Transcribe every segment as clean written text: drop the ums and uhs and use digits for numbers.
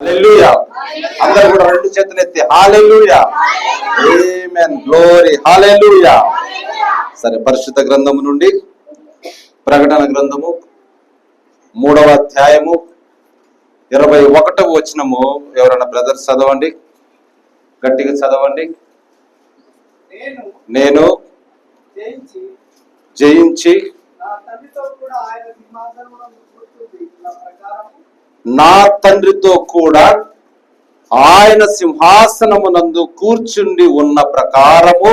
హల్లెలూయా. అందరూ కూడా రెండు చేతులు ఎత్తి హల్లెలూయా, ఆమేన్, గ్లోరీ, హల్లెలూయా. సరే, పరిశుద్ధ గ్రంథము నుండి ప్రకటన గ్రంథము 3వ అధ్యాయము 21వ వచనము. ఎవరైనా బ్రదర్స్ చదవండి, గట్టిగా చదవండి. నేను జయించి నా తండ్రితో కూడా ఆయన సింహాసనమునందు కూర్చుండి ఉన్న ప్రకారము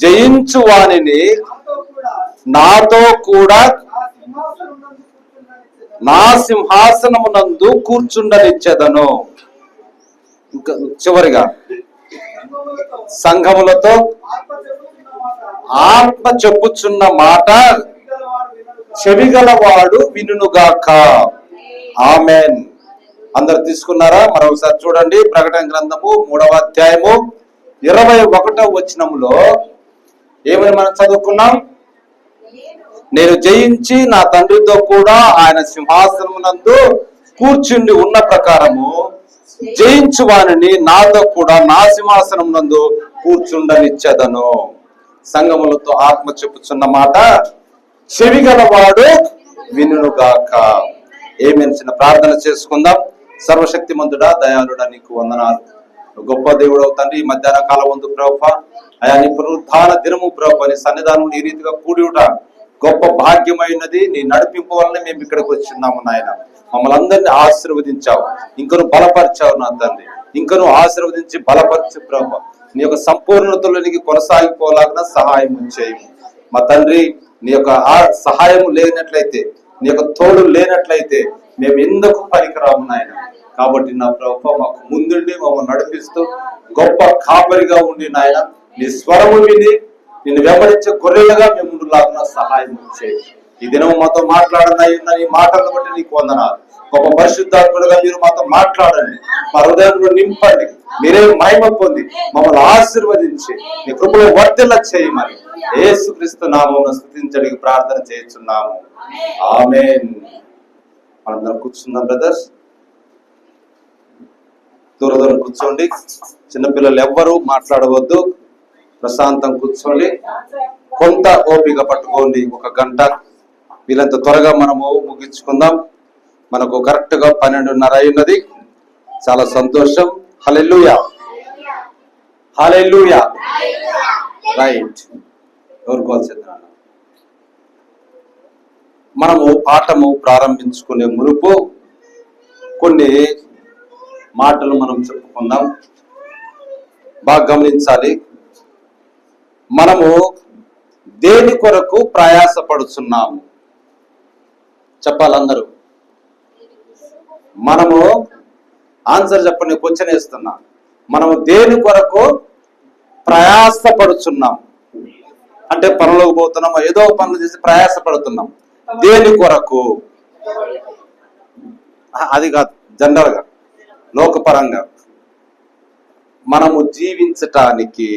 జయించు వానిని నాతో కూడా నా సింహాసనమునందు కూర్చుండనిచ్చెదను. ఇంకా చివరిగా సంఘములతో ఆత్మ చెప్పుచున్న మాట చెవిగలవాడు వినుగాక. ఆమేన్. అందరు తీసుకున్నారా? మరొకసారి చూడండి. ప్రకటన గ్రంథము 3వ అధ్యాయము 21వ వచనములో ఏమని మనం చదువుకున్నాం? నేను జయించి నా తండ్రితో కూడా ఆయన సింహాసనమునందు కూర్చుండి ఉన్న ప్రకారము జయించు వానిని నాతో కూడా నా సింహాసనం నందు కూర్చుండనిచ్చెదను. సంగములతో ఆత్మ చెప్పుచున్న మాట చెవిగలవాడు వినుగాక. ఏమేమి చిన్న ప్రార్థన చేసుకుందాం. సర్వశక్తిమంతుడా, దయాళుడా, నీకు వందనాలు. గొప్ప దేవుడు తండ్రి, ఈ మధ్యాహ్న కాలం ముందు ప్రభువా, అయా నీ పునరుద్ధాన దినము ప్రభువా, నీ సన్నిధానం ఈ రీతిగా కూడియుట గొప్ప భాగ్యమైనది. నీ నడిపింపు వలన మేము ఇక్కడికి వచ్చిన్నాము నాయన. మమ్మల్ని అందరినీ ఆశీర్వదించావు, ఇంకను బలపరిచావు నా తండ్రి. ఇంకను ఆశీర్వదించి బలపరిచి ప్రభువా, నీ యొక్క సంపూర్ణతలోనికి కొనసాగిపోలాగిన సహాయం చేయము మా తండ్రి. నీ యొక్క సహాయం లేనట్లయితే, నీ యొక్క తోడు లేనట్లయితే మేము ఎందుకు పనికిరాము నాయన. కాబట్టి నా ప్రభువా, మాకు ముందుండి మమ్మల్ని నడిపిస్తూ గొప్ప కాపరిగా ఉండి నాయన, నీ స్వరము విని నిన్ను వెంబడించే గొర్రెలుగా మేము ముందులాగిన సహాయం చేయి. ఈ దినం మాతో మాట్లాడనయ్యున్న ఈ మాటలను బట్టి నీకు వందనాలు. గొప్ప పరిశుద్ధాత్ములుగా మీరు మాతో మాట్లాడండి, మా హృదయంలో నింపండి. మీరే మహిమ పొంది మమ్మల్ని ఆశీర్వదించి నీ కృపలో వర్ధిల్ల చేయమని యేసుక్రీస్తు నామమున స్తుతించడానికి ప్రార్థన చేస్తున్నాము. ఆమేన్. మనందరం కూర్చుందాం బ్రదర్స్. దూరం కూర్చోండి. చిన్నపిల్లలు ఎవ్వరూ మాట్లాడవద్దు, ప్రశాంతం కూర్చోండి. కొంత ఓపిక పట్టుకోండి. 1 గంట వీళ్ళంత త్వరగా మనము ముగించుకుందాం. మనకు కరెక్ట్ గా 12:30 అయినది. చాలా సంతోషం. హల్లెలూయా, హల్లెలూయా. రైట్. ఎవరుకోవాల్సింది? మనము పాఠము ప్రారంభించుకునే మునుపు కొన్ని మాటలు మనం చెప్పుకుందాం. బాగా గమనించాలి. మనము దేని కొరకు ప్రయాసపడుతున్నాము చెప్పాలందరూ. మనము ఆన్సర్ చెప్పండి. క్వశ్చన్ వేస్తున్నా. మనము దేని కొరకు ప్రయాసపడుతున్నాం అంటే పనులకు పోతున్నాం, ఏదో పనులు చేసి ప్రయాసపడుతున్నాం. దేని కొరకు? అది కాదు, జనరల్ గా లోకపరంగా మనము జీవించటానికి.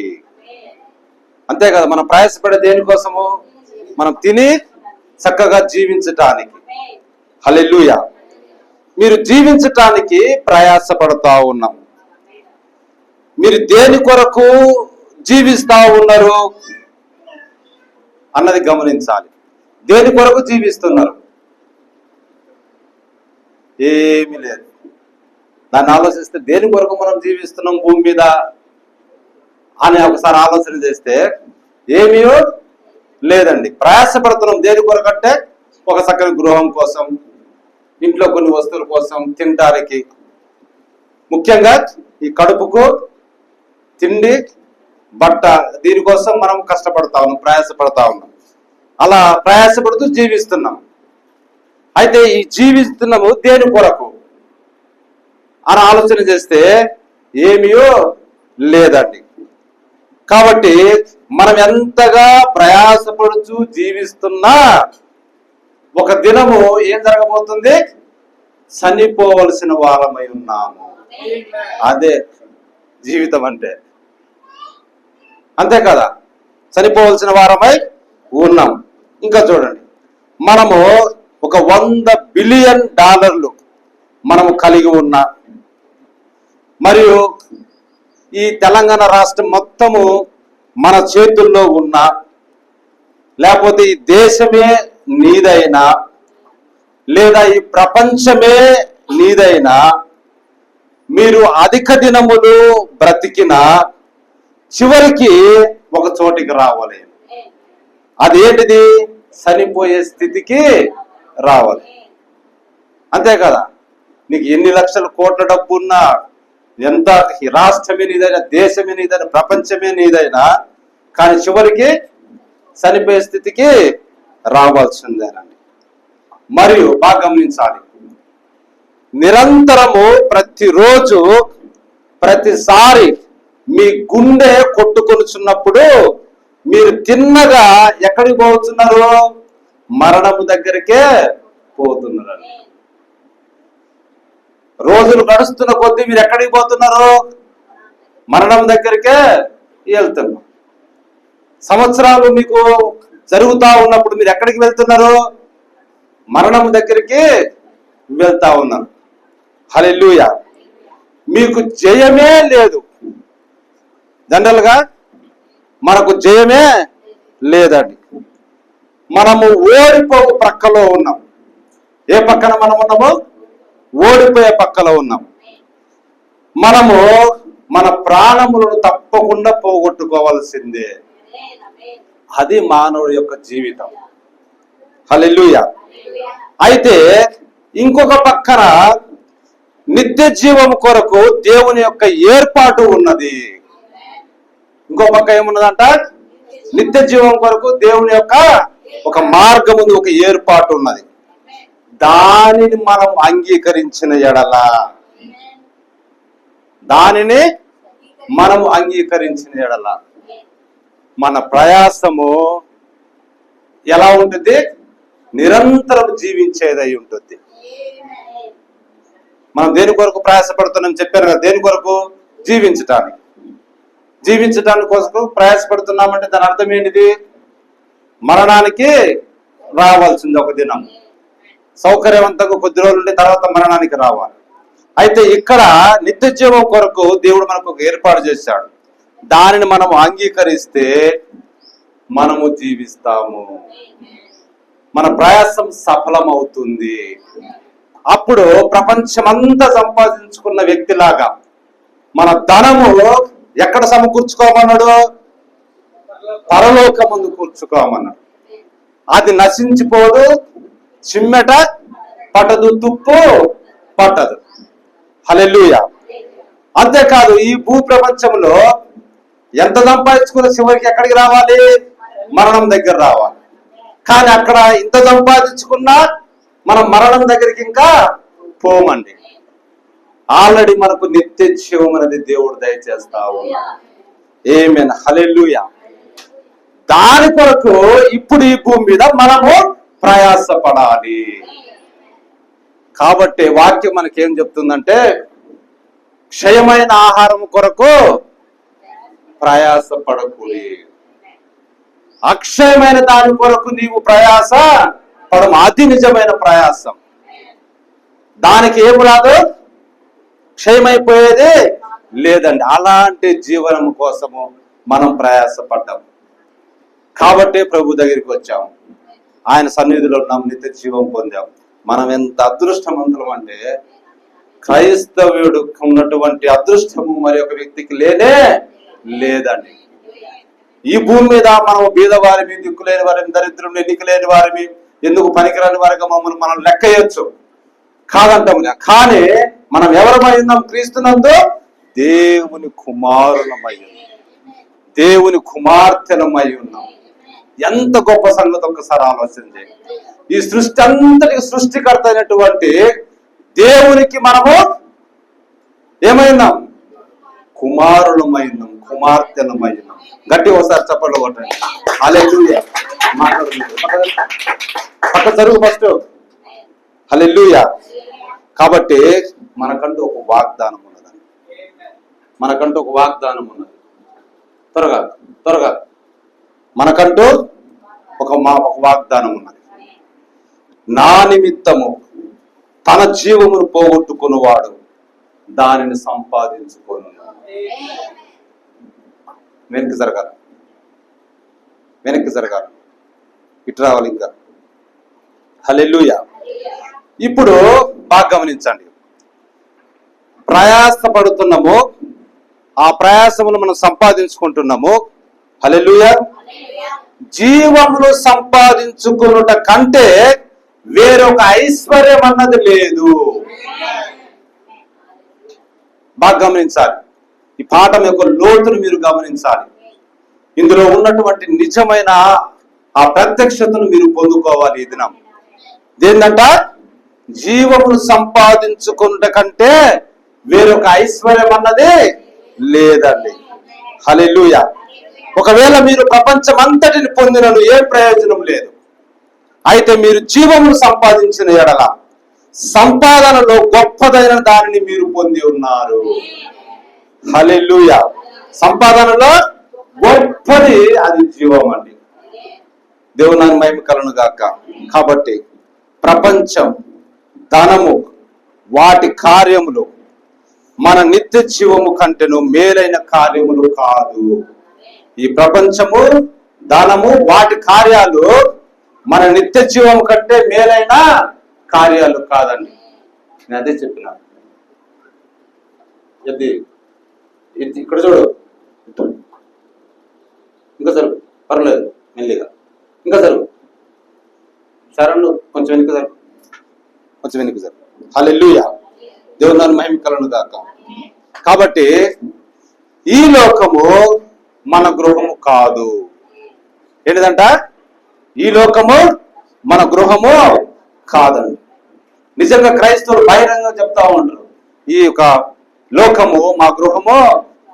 అంతే కదా, మనం ప్రయాసపడే దేనికోసము? మనం తిని చక్కగా జీవించటానికి. హల్లెలూయా. మీరు జీవించటానికి ప్రయాసపడతా ఉన్నాం. మీరు దేని కొరకు జీవిస్తా ఉన్నారు అన్నది గమనించాలి. దేని కొరకు జీవిస్తున్నారు? ఏమీ లేదు. దాన్ని ఆలోచిస్తే దేని కొరకు మనం జీవిస్తున్నాం భూమి మీద అని ఒకసారి ఆలోచన చేస్తే ఏమీ లేదండి. ప్రయాసపడుతున్నాం దేని కొరకు అంటే ఒక చక్కని గృహం కోసం, ఇంట్లో కొన్ని వస్తువుల కోసం, తినడానికి. ముఖ్యంగా ఈ కడుపుకు తిండి, బట్ట, దీనికోసం మనం కష్టపడతా ఉన్నాం, ప్రయాసపడతా ఉన్నాం. అలా ప్రయాసపడుతూ జీవిస్తున్నాం. అయితే ఈ జీవిస్తున్నాము దేని కొరకు అని ఆలోచన చేస్తే ఏమీ లేదండి. కాబట్టి మనం ఎంతగా ప్రయాసపడుతూ జీవిస్తున్నా ఒక దినము ఏం జరగబోతుంది? చనిపోవలసిన వాళ్ళమై ఉన్నాము. అదే జీవితం అంటే. అంతే కదా, చనిపోవలసిన వారమై ఉన్నాం. ఇంకా చూడండి, మనము ఒక $100 బిలియన్ మనము కలిగి ఉన్న, మరియు ఈ తెలంగాణ రాష్ట్రం మొత్తము మన చేతుల్లో ఉన్న, లేకపోతే ఈ దేశమే నీదైనా, లేదా ఈ ప్రపంచమే నీదైనా, మీరు అధిక దినములు బ్రతికిన చివరికి ఒక చోటికి రావాలి. అదేంటిది? చనిపోయే స్థితికి రావాలి. అంతే కదా? నీకు ఎన్ని లక్షల కోట్ల డబ్బు ఉన్నా, ఎంత రాష్ట్రమే నీదైనా, దేశమే నీదైనా, ప్రపంచమే నీదైనా, కానీ చివరికి చనిపోయే స్థితికి రావాల్సిందేనండి. మరియు బాగా గమనించాలి, నిరంతరము ప్రతిరోజు ప్రతిసారి మీ గుండె కొట్టుకొనుచున్నప్పుడు మీరు తిన్నగా ఎక్కడికి పోతున్నారు? మరణము దగ్గరికే పోతున్నారు. రోజులు గడుస్తున్న కొద్దీ మీరు ఎక్కడికి పోతున్నారు? మరణం దగ్గరికే వెళ్తున్నారు. సంవత్సరాలు మీకు జరుగుతా ఉన్నప్పుడు మీరు ఎక్కడికి వెళ్తున్నారు? మరణం దగ్గరికి వెళ్తా ఉన్నారు. హల్లెలూయా. మీకు జయమే లేదు. జనరల్ గా మనకు జయమే లేదండి. మనము ఓడిపోవు ప్రక్కలో ఉన్నాం. ఏ పక్కన మనం ఉన్నాము? ఓడిపోయే పక్కలో ఉన్నాం. మనము మన ప్రాణములను తప్పకుండా పోగొట్టుకోవాల్సిందే. అది మానవుడి యొక్క జీవితం. హల్లెలూయా. అయితే ఇంకొక పక్కన నిత్య జీవం కొరకు దేవుని యొక్క ఏర్పాటు ఉన్నది. ఇంకో పక్క ఏమున్నదంట? నిత్య జీవం కొరకు దేవుని యొక్క ఒక మార్గం ఉంది, ఒక ఏర్పాటు ఉన్నది. దానిని మనం అంగీకరించిన ఎడల, దానిని మనం అంగీకరించిన ఎడల మన ప్రయాసము ఎలా ఉంటుంది? నిరంతరం జీవించేదై ఉంటుంది. మనం దేని కొరకు ప్రయాసపడుతున్నాం చెప్పారు కదా? దేని కొరకు? జీవించటానికి. జీవించటానికి కోసం ప్రయాసపడుతున్నామంటే దాని అర్థం ఏంటిది? మరణానికి రావాల్సింది ఒక దినం. సౌకర్యవంతంగా కొద్ది రోజులు ఉండి తర్వాత మరణానికి రావాలి. అయితే ఇక్కడ నిత్య జీవం కొరకు దేవుడు మనకు ఒక ఏర్పాటు చేశాడు. దానిని మనం అంగీకరిస్తే మనము జీవిస్తాము, మన ప్రయాసం సఫలమవుతుంది. అప్పుడు ప్రపంచమంతా సంపాదించుకున్న వ్యక్తిలాగా మన ధనము ఎక్కడ సమకూర్చుకోమన్నాడు? పరలోకమందు కూర్చుకోమన్నాడు. అది నశించిపోదు, చిమ్మెట పట్టదు, తుప్పు పట్టదు. హల్లెలూయా. అంతేకాదు, ఈ భూ ప్రపంచంలో ఎంత సంపాదించుకున్న చివరికి ఎక్కడికి రావాలి? మరణం దగ్గర రావాలి. కానీ అక్కడ ఇంత సంపాదించుకున్నా మనం మరణం దగ్గరికి ఇంకా పోమండి. ఆల్రెడీ మనకు నిత్య జీవం అనేది దేవుడు దయచేస్తా ఉన్నాడు. ఆమేన్. హల్లెలూయా. దాని కొరకు ఇప్పుడు ఈ భూమి మీద మనము ప్రయాసపడాలి. కాబట్టి వాక్యం మనకేం చెప్తుందంటే, క్షయమైన ఆహారం కొరకు ప్రయాసపడకూడదు, అక్షయమైన దాని కొరకు నీవు ప్రయాస పడము. అది నిజమైన ప్రయాసం. దానికి ఏమి రాదు, క్షయమైపోయేది లేదండి. అలాంటి జీవనం కోసము మనం ప్రయాసపడ్డాం. కాబట్టి ప్రభు దగ్గరికి వచ్చాము, ఆయన సన్నిధిలో ఉన్నాం, నిత్య జీవం పొందాం. మనం ఎంత అదృష్టవంతులం అంటే, క్రైస్తవుడు ఉన్నటువంటి అదృష్టము మరి ఒక వ్యక్తికి లేనే లేదండి. ఈ భూమి మీద మనం బీదవారిని, దిక్కులేని వారిని, దరిద్రుని, ఎన్నిక లేని వారిని, ఎందుకు పనికిరాని వారిగా మమ్మల్ని మనం లెక్కయొచ్చు కాదంటాము. కానీ మనం ఎవరమై ఉన్నాం? క్రీస్తునందు దేవుని కుమారులమై ఉన్నాం, దేవుని కుమార్తెలమై ఉన్నాం. ఎంత గొప్ప సంగతి ఒక్కసారి ఆలోచన చేయండి. ఈ సృష్టి అంతటికి సృష్టికర్త అయినటువంటి దేవునికి మనము ఏమైనాం? కుమారులమైనాం, కుమార్తెలమైనాం. గట్టి ఒకసారి చప్పట్లు కొట్టండి. హల్లెలూయా. పక్క జరుగు ఫస్ట్. హల్లెలూయా. కాబట్టి మనకంటూ ఒక వాగ్దానం ఉన్నదండి. మనకంటూ ఒక వాగ్దానం ఉన్నది. త్వరగా త్వరగా మనకంటూ ఒక వాగ్దానం ఉన్నది. నా నిమిత్తము తన జీవమును పోగొట్టుకున్నవాడు దానిని సంపాదించుకొను. వెనక్కి జరగాలి, ఇటు రావాలి ఇంకా. హల్లెలూయా. ఇప్పుడు బాగా గమనించండి, ప్రయాసపడుతున్నాము, ఆ ప్రయాసమును మనం సంపాదించుకుంటున్నాము. హల్లెలూయా. జీవమును సంపాదించుకునుట కంటే వేరొక ఐశ్వర్యం అన్నది లేదు. బాగా గమనించాలి, ఈ పాఠం యొక్క లోతును మీరు గమనించాలి. ఇందులో ఉన్నటువంటి నిజమైన ఆ ప్రత్యక్షతను మీరు పొందుకోవాలి. ఈ దినం ఏంటంట, జీవమును సంపాదించుకున్నట కంటే వేరొక ఐశ్వర్యం అన్నది లేదండి. హల్లెలూయా. ఒకవేళ మీరు ప్రపంచం అంతటిని పొందినను ఏం ప్రయోజనం లేదు. అయితే మీరు జీవమును సంపాదించిన ఎడల సంపాదనలో గొప్పదైన దానిని మీరు పొంది ఉన్నారు. హల్లెలూయా. సంపాదనలో గొప్పది అది జీవం అండి. దేవుని మహిమ కలుగును గాక. కాబట్టి ప్రపంచం, ధనము, వాటి కార్యములు మన నిత్య జీవము కంటేను మేలైన కార్యములు కాదు. ఈ ప్రపంచము, ధనము, వాటి కార్యాలు మన నిత్య జీవము కంటే మేలైన కార్యాలు కాదండి. నేను అదే చెప్పిన. ఇక్కడ చూడు, ఇంకా జరుగు, పర్లేదు, మెల్లిగా ఇంకా జరుగు. శరణు కొంచెం వెనుక జరుగు. హల్లెలూయా. దేవుని మహిమ కలుగును గాక. కాబట్టి ఈ లోకము మన గృహము కాదు. ఏంటిదంట, ఈ లోకము మన గృహము కాదండి. నిజంగా క్రైస్తవులు బహిరంగంగా చెప్తా ఉంటారు, ఈ యొక్క లోకము మా గృహము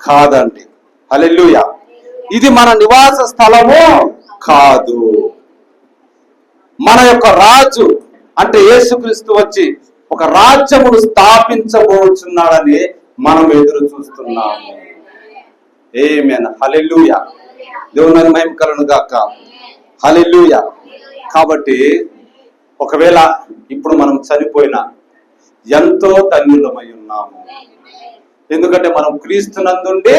కాదండి. హల్లెలూయా. ఇది మన నివాస స్థలము కాదు. మన యొక్క రాజు అంటే యేసుక్రీస్తు వచ్చి ఒక రాజ్యమును స్థాపించబోతున్నాడని మనం ఎదురు చూస్తున్నాము. ఆమేన్. హల్లెలూయా. దేవుని మహిమ కలుగును గాక. హల్లెలూయా. కాబట్టి ఒకవేళ ఇప్పుడు మనం చనిపోయినా ఎంతో ధన్యులమై ఉన్నాము. ఎందుకంటే మనం క్రీస్తునందుండి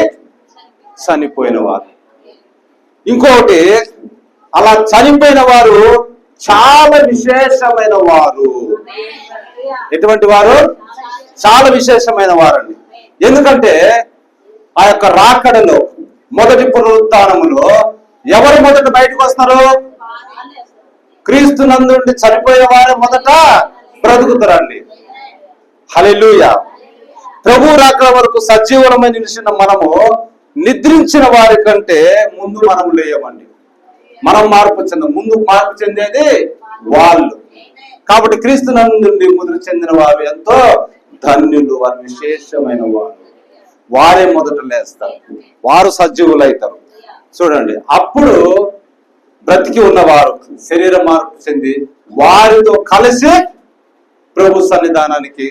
చనిపోయిన వారు. ఇంకొకటి, అలా చనిపోయిన వారు చాలా విశేషమైన వారు. ఎటువంటి వారు? చాలా విశేషమైన వారండి. ఎందుకంటే ఆ యొక్క రాకడలో, మొదటి పునరుత్థానములో ఎవరు మొదట బయటకు వస్తారు? క్రీస్తునందుండి చనిపోయిన వారు మొదట బ్రతుకుతారండి. హల్లెలూయా. ప్రభు రాకడ వరకు సజీవులమై నిలిచిన మనము నిద్రించిన వారి కంటే ముందు మనం లేయమండి. మనం ముందు మార్పు చెందేది వాళ్ళు. కాబట్టి క్రీస్తునందుండి మృతి చెందిన వారు ఎంతో ధన్యులు, వారు విశేషమైన వారు. వారే మొదట లేస్తారు, వారు సజీవులైతారు. చూడండి, అప్పుడు బ్రతికి ఉన్నవారు శరీర మార్పు చెంది వారితో కలిసి ప్రభు సన్నిధానానికి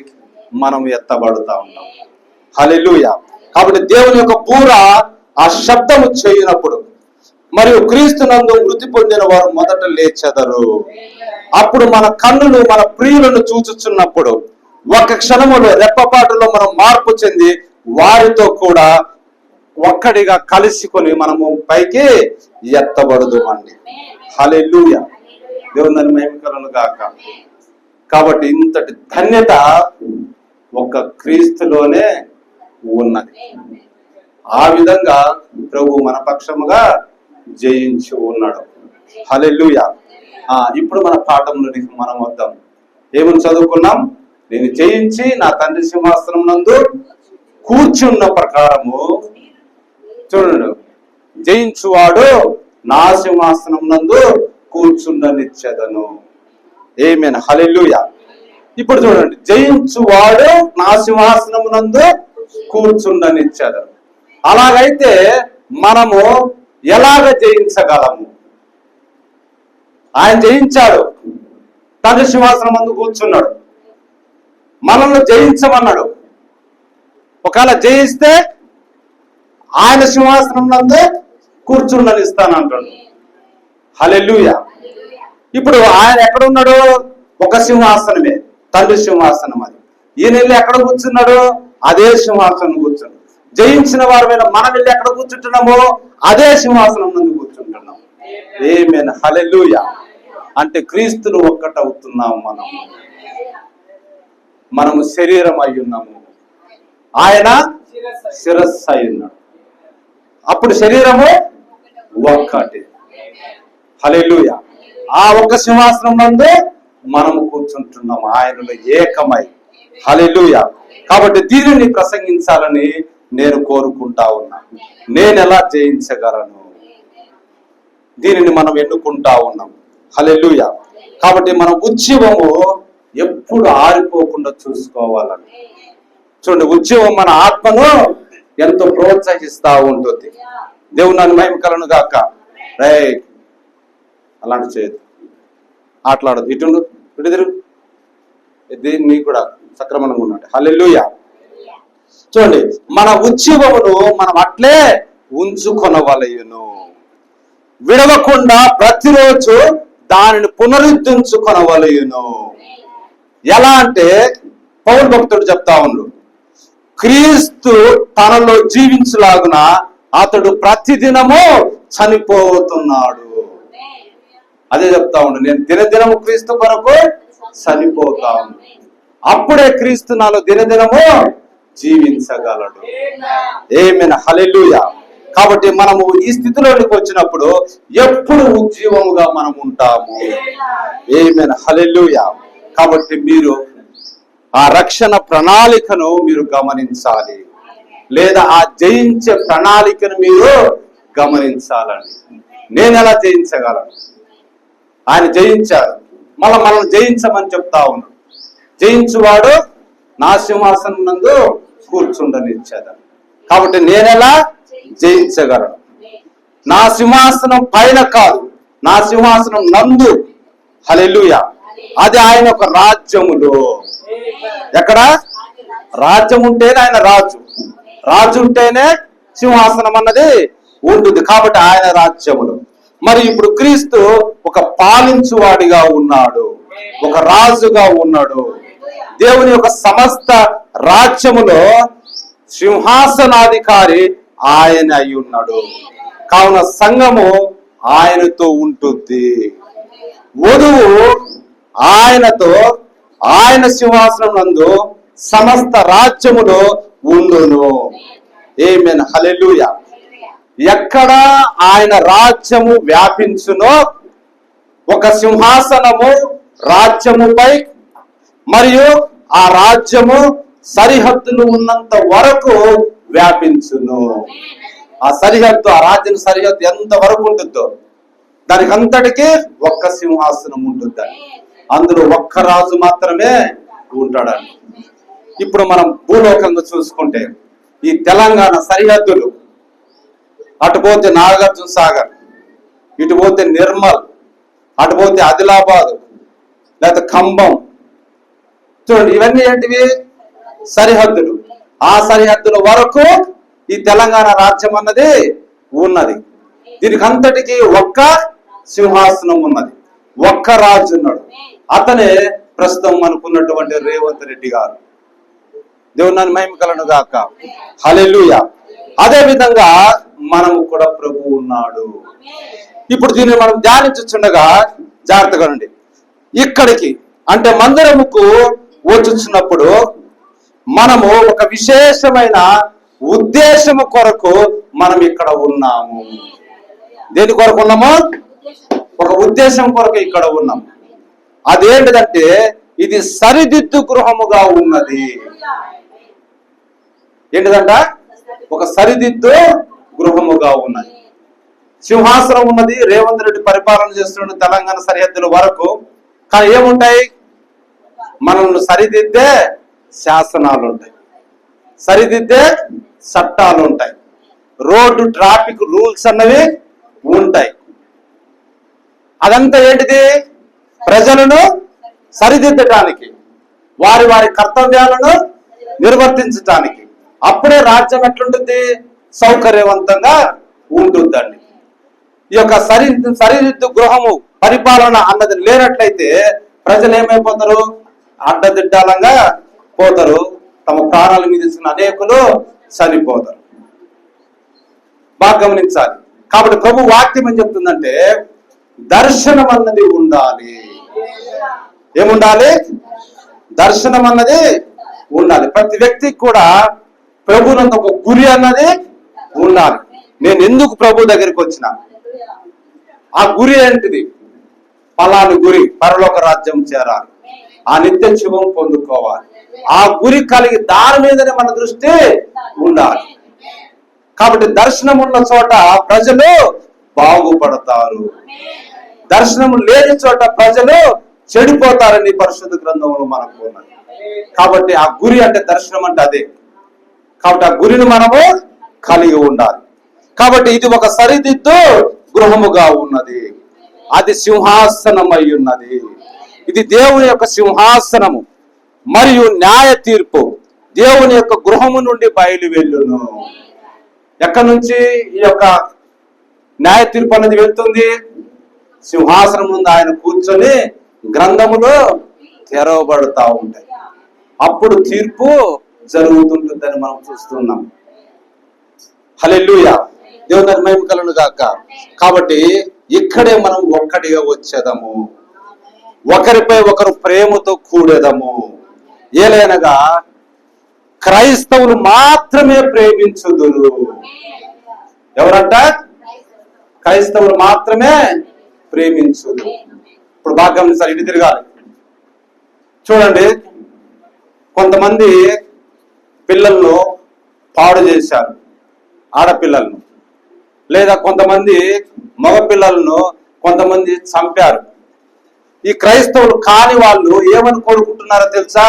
మనం ఎత్తబడుతా ఉన్నాం. హల్లెలూయా. కాబట్టి దేవుని యొక్క బూర ఆ శబ్దము చేయనప్పుడు మరియు క్రీస్తునందు మృతి పొందిన వారు మొదట లేచెదరు. అప్పుడు మన కన్నులు మన ప్రియులను చూచుచున్నప్పుడు ఒక క్షణములో, రెప్పపాటులో మనం మార్పు చెంది వారితో కూడా ఒక్కడిగా కలిసికొని మనము పైకి ఎత్తబడుదుమండి. హల్లెలూయా. దేవుని మహిమ కలుగును గాక. కాబట్టి ఇంతటి ధన్యత ఒక క్రీస్తులోనే ఉన్నది. ఆ విధంగా ప్రభు మన పక్షముగా జయించి ఉన్నాడు. హల్లెలూయా. ఇప్పుడు మన పాఠంలోనికి మనం వద్దాం. ఏమని చదువుకున్నాం? నేను జయించి నా తండ్రి సింహాసనం నందు కూర్చున్న ప్రకారము, చూడండి, జయించువాడు నా సింహాసనం నందు కూర్చుండనిచ్చెదను. ఆమేన్. హల్లెలూయా. ఇప్పుడు చూడండి, జయించువాడు నా సింహాసనం నందు కూర్చుండనిచ్చెదను. అలాగైతే మనము ఎలాగ జయించగలము? ఆయన జయించాడు, తండ్రి సింహాసనం ముందు కూర్చున్నాడు, మనల్ని జయించమన్నాడు. ఒకవేళ జయిస్తే ఆయన సింహాసనం నందు కూర్చుండని ఇస్తానంటాడు. హల్లెలూయా. ఇప్పుడు ఆయన ఎక్కడున్నాడు? ఒక సింహాసనమే, తండ్రి సింహాసనం అది. ఈయన వెళ్ళి ఎక్కడ కూర్చున్నాడు? అదే సింహాసనం కూర్చున్నాడు. జయించిన వారి మీద మనం వెళ్ళి ఎక్కడ కూర్చుంటున్నామో అదే సింహాసనం ముందు కూర్చుంటున్నాం. ఆమేన్, హల్లెలూయా. అంటే క్రీస్తులు ఒక్కటవుతున్నాము. మనము శరీరం అయి ఉన్నాము, ఆయన శిరస్సు అయి ఉన్నాడు. అప్పుడు శరీరము ఒక్కటి. హల్లెలూయా. ఆ ఒక్క సింహాసనం నందు మనము కూర్చుంటున్నాము, ఆయనలో ఏకమై. హల్లెలూయా. కాబట్టి దీనిని ప్రసంగించాలని నేను కోరుకుంటా ఉన్నా. నేను ఎలా జయించగలను? దీనిని మనం ఎన్నుకుంటా ఉన్నాం. హల్లెలూయా. కాబట్టి మన ఉద్యమము ఎప్పుడు ఆరిపోకుండా చూసుకోవాలని. చూడండి, ఉద్యమం మన ఆత్మను ఎంతో ప్రోత్సహిస్తా ఉంటుంది. దేవుని నన్ను మహిమ కలను గాక. రే అలాంటి చేయదు, ఆటలాడదు. ఇటు తిరుగు, దీన్ని కూడా సక్రమంగా ఉన్నాడు. హల్లెలూయా. చూడండి, మన ఉద్యమమును మనం అట్లే ఉంచుకొనవలయును, విడవకుండా ప్రతిరోజు దానిని పునరుద్ధరించుకొనవలయును. ఎలా అంటే పౌలు భక్తుడు చెప్తా ఉన్నాడు, క్రీస్తు తనలో జీవించులాగున అతడు ప్రతిదినము చనిపోతున్నాడు. అదే చెప్తా ఉండు, నేను దినదినము క్రీస్తు కొరకు చనిపోతా ఉన్నాను. అప్పుడే క్రీస్తు నాలో దినదినము జీవించగలడు. ఆమేన్, హల్లెలూయా. కాబట్టి మనము ఈ స్థితిలోనికి వచ్చినప్పుడు ఎప్పుడు ఉజ్జీవముగా మనం ఉంటాము. ఆమేన్, హల్లెలూయా. కాబట్టి మీరు ఆ రక్షణ ప్రణాళికను మీరు గమనించాలి, లేదా ఆ జయించే ప్రణాళికను మీరు గమనించాలని. నేను ఎలా జయించగలను? ఆయన జయించాడు, మనం జయించమని చెప్తా ఉన్నాడు. జయించువాడు నా సింహాసనం నందు కూర్చుండనిచ్చేదాన్ని. కాబట్టి నేనెలా జయించగలను? నా సింహాసనం పైన కాదు, నా సింహాసనం నందు. హల్లెలూయా. అది ఆయన ఒక రాజ్యములో. ఎక్కడ రాజ్యం ఉంటేనే ఆయన రాజు, రాజు ఉంటేనే సింహాసనం అన్నది ఉంటుంది. కాబట్టి ఆయన రాజ్యములో. మరి ఇప్పుడు క్రీస్తు ఒక పాలించువాడిగా ఉన్నాడు, ఒక రాజుగా ఉన్నాడు. దేవుని యొక్క సమస్త రాజ్యములో సింహాసనాధికారి ఆయన అయి ఉన్నాడు. కావున సంఘము ఆయనతో ఉంటుంది, వధువు ఆయనతో, ఆయన సింహాసనం నందు సమస్త రాజ్యములో ఉండును. ఆమేన్, హల్లెలూయా. ఎక్కడ ఆయన రాజ్యము వ్యాపించునో, ఒక సింహాసనము రాజ్యముపై మరియు ఆ రాజ్యము సరిహద్దులు ఉన్నంత వరకు వ్యాపించును. ఆ సరిహద్దు, ఆ రాజ్యం సరిహద్దు ఎంత వరకు ఉంటుందో దానికి అంతటికి ఒక్క సింహాసనం ఉంటుంది. అందులో ఒక్క రాజు మాత్రమే ఉంటాడండి. ఇప్పుడు మనం భూలోకంగా చూసుకుంటే ఈ తెలంగాణ సరిహద్దులు, అటు పోతే నాగార్జున సాగర్, ఇటు పోతే నిర్మల్, అటు పోతే ఆదిలాబాద్, లేకపోతే ఖమ్మం. చూడండి, ఇవన్నీ ఏంటివి? సరిహద్దులు. ఆ సరిహద్దుల వరకు ఈ తెలంగాణ రాజ్యం అన్నది ఉన్నది. దీనికి అంతటికి ఒక్క సింహాసనం ఉన్నది, ఒక్క రాజు ఉన్నాడు. అతనే ప్రస్తుతం మనకున్నటువంటి రేవంత్ రెడ్డి గారు. దేవుని మహిమ కలను గాక. హల్లెలూయా. అదే విధంగా మనము కూడా ప్రభు ఉన్నాడు. ఇప్పుడు దీన్ని మనం ధ్యానించుచుండగా జాగ్రత్తగా ఉండి, ఇక్కడికి అంటే మందిరముకు వచ్చుచున్నప్పుడు మనము ఒక విశేషమైన ఉద్దేశము కొరకు మనం ఇక్కడ ఉన్నాము. దేని కొరకు ఉన్నాము? ఒక ఉద్దేశం కొరకు ఇక్కడ ఉన్నాము. అదేంటిదంటే ఇది సరిదిద్దు గృహముగా ఉన్నది. ఏంటిదంట? ఒక సరిదిద్దు గృహముగా ఉన్నది. సింహాసనం ఉన్నది, రేవంత్ రెడ్డి పరిపాలన చేస్తున్న తెలంగాణ సరిహద్దుల వరకు. కానీ ఏముంటాయి? మనల్ని సరిదిద్దే శాసనాలు ఉంటాయి, సరిదిద్దే చట్టాలు ఉంటాయి, రోడ్డు ట్రాఫిక్ రూల్స్ అన్నవి ఉంటాయి. అదంతా ఏంటిది? ప్రజలను సరిదిద్దటానికి, వారి వారి కర్తవ్యాలను నిర్వర్తించటానికి. అప్పుడే రాజ్యం ఎట్లుంటుంది? సౌకర్యవంతంగా ఉంటుందండి. ఈ యొక్క సరిదిద్దు గృహము పరిపాలన అన్నది లేనట్లయితే ప్రజలు ఏమైపోతారు? అడ్డదిడ్డాలంగా పోతారు, తమ ప్రాణాల మీద తీసుకున్న అనేకులు చనిపోతారు. బాగా గమనించాలి. కాబట్టి ప్రభు వాక్యం ఏం చెప్తుందంటే దర్శనం అన్నది ఉండాలి. ఏముండాలి? దర్శనం అన్నది ఉండాలి. ప్రతి వ్యక్తికి కూడా ప్రభునంత ఒక గురి అన్నది ఉండాలి. నేను ఎందుకు ప్రభు దగ్గరికి వచ్చిన, ఆ గురి ఏంటిది? పలాని గురి, పరలోక రాజ్యం చేరాలి, ఆ నిత్య శుభం పొందుకోవాలి. ఆ గురి కలిగి దాని మీదనే మన దృష్టి ఉండాలి. కాబట్టి దర్శనం ఉన్న చోట ప్రజలు బాగుపడతారు, దర్శనం లేని చోట ప్రజలు చెడిపోతారని పరిశుద్ధ గ్రంథంలో మనకు ఉన్నది. కాబట్టి ఆ గురి అంటే దర్శనం అంటే అదే. కాబట్టి ఆ గురిని మనము కలిగి ఉండాలి. కాబట్టి ఇది ఒక సరిదిద్దు గృహముగా ఉన్నది, అది సింహాసనం అయి ఉన్నది. ఇది దేవుని యొక్క సింహాసనము మరియు న్యాయ తీర్పు దేవుని యొక్క గృహము నుండి బయలు వెళ్ళును. ఎక్కడి నుంచి ఈ యొక్క న్యాయ తీర్పు అనేది వెళ్తుంది? సింహాసనం నుండి ఆయన కూర్చొని గ్రంథములో తెరవబడతా ఉంటాయి. అప్పుడు తీర్పు జరుగుతుంటుందని మనం చూస్తున్నాం. హల్లెలూయా, దేవుని మహిమ కలుగును గాక. కాబట్టి ఇక్కడే మనం ఒక్కటిగా వచ్చేదము, ఒకరిపై ఒకరు ప్రేమతో కూడేదము. ఏలైనగా క్రైస్తవులు మాత్రమే ప్రేమించుదురు. ఎవరంట? క్రైస్తవులు మాత్రమే ప్రేమించుదురు. ఇప్పుడు బాగా గమనించాలి, ఇటు తిరగాలి. చూడండి, కొంతమంది పిల్లలను పాడు చేశారు, ఆడపిల్లలను, లేదా కొంతమంది మగ పిల్లలను కొంతమంది చంపారు. ఈ క్రైస్తవులు కాని వాళ్ళు ఏమని కోరుకుంటున్నారో తెలుసా?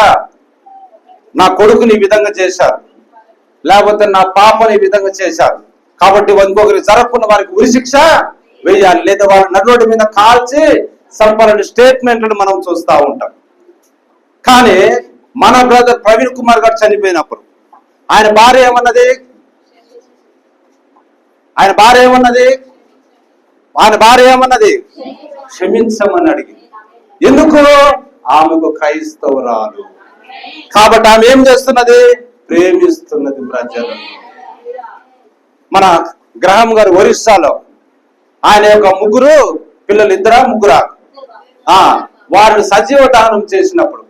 నా కొడుకుని ఈ విధంగా చేశారు, లేకపోతే నా పాపని ఈ విధంగా చేశారు, కాబట్టి ఇంకొకరికి జరగకుండా వారికి ఉరిశిక్ష వేయాలి, లేదా వాళ్ళ నడురోడ్డు మీద కాల్చి సంపలని స్టేట్మెంట్లను మనం చూస్తూ ఉంటాం. కానీ మన బ్రదర్ ప్రవీణ్ కుమార్ గారు చనిపోయినప్పుడు ఆయన భార్య ఏమన్నది? ఆయన భార్య ఏమన్నది? క్షమించమని అడిగి. ఎందుకు? ఆమెకు క్రైస్తవురాలు కాబట్టి ఆమె ఏం చేస్తున్నది? ప్రేమిస్తున్నది ప్రజలను. మన గ్రహం గారు ఒరిస్సాలో ఆయన యొక్క ముగ్గురు పిల్లలు, ముగ్గురా వారిని సజీవ దహనం చేసినప్పుడు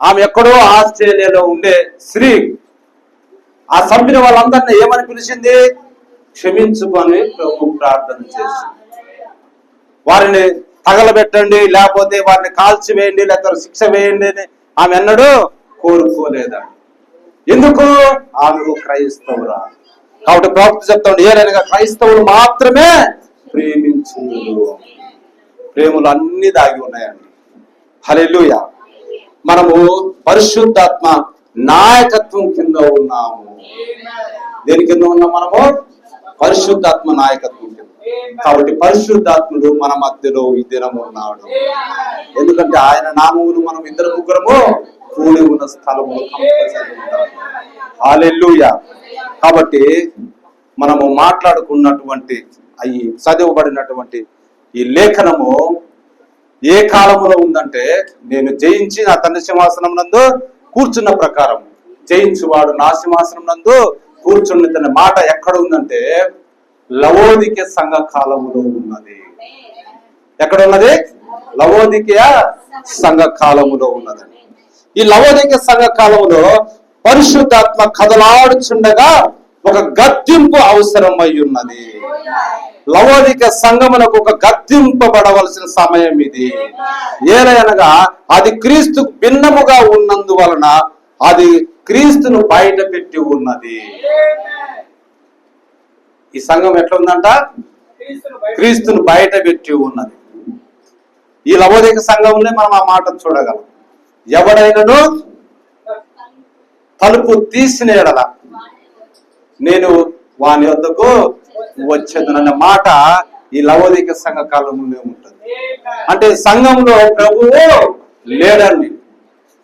ఆమె ఎక్కడో ఆస్ట్రేలియాలో ఉండే స్త్రీ ఆ చంపిన వాళ్ళందరినీ ఏమని పిలిచింది? క్షమించుకొని ప్రభు ప్రార్థన చేసింది. వారిని తగలబెట్టండి, లేకపోతే వారిని కాల్చివేయండి, లేకపోతే శిక్ష వేయండి అని ఆమె ఎన్నడూ కోరుకోలేదండి. ఎందుకు? ఆమెకు క్రైస్తవురా. కాబట్టి ప్రవక్త చెప్తాడు, ఏలైనగా క్రైస్తవులు మాత్రమే ప్రేమించుదురు. ప్రేమలు అన్ని దాగి ఉన్నాయండి. హల్లెలూయా. మనము పరిశుద్ధాత్మ నాయకత్వం కింద ఉన్నాము. దేని కింద ఉన్నాం మనము? పరిశుద్ధాత్మ నాయకత్వం కింద. కాబట్టి పరిశుద్ధాత్ముడు మన మధ్యలో ఈ దినము ఉన్నాడు. ఎందుకంటే ఆయన నామమును మనం ఇద్దరు ముగ్గురము కూడి ఉన్న స్థలము హల్లెలూయా. కాబట్టి మనము మాట్లాడుకున్నటువంటి ఈ చదవబడినటువంటి ఈ లేఖనము ఏ కాలములో ఉందంటే, నేను జయించి నా తండ్రి సింహాసనం నందు కూర్చున్న ప్రకారం జయించువాడు నా సింహాసనం నందు కూర్చుని తన మాట ఎక్కడ ఉందంటే లవోదికే సంఘ కాలములో ఉన్నది. ఎక్కడ ఉన్నది? లవోదికే సంఘ కాలములో ఉన్నది. ఈ లవోదికే సంఘ కాలములో పరిశుద్ధాత్మ కదలాడుచుండగా ఒక గద్దింపు అవసరమై ఉన్నది. లవోదిక సంఘమునకు ఒక గద్దింపబడవలసిన సమయం ఇది. ఏలయనగా అది క్రీస్తుకు భిన్నముగా ఉన్నందువలన అది క్రీస్తును బయట పెట్టి ఉన్నది. ఈ సంఘం ఎట్లా ఉందంట? క్రీస్తును బయట పెట్టి ఉన్నది. ఈ లవోదిక సంఘంలో మనం ఆ మాట చూడగలం. ఎవడైనను తలుపు తీసిన ఎడల నేను వాని వద్దకు వచ్చేదనన్న మాట ఈ లవోదిక సంఘ కాలంలో ఉంటుంది. అంటే సంఘంలో ప్రభువు లేడండి.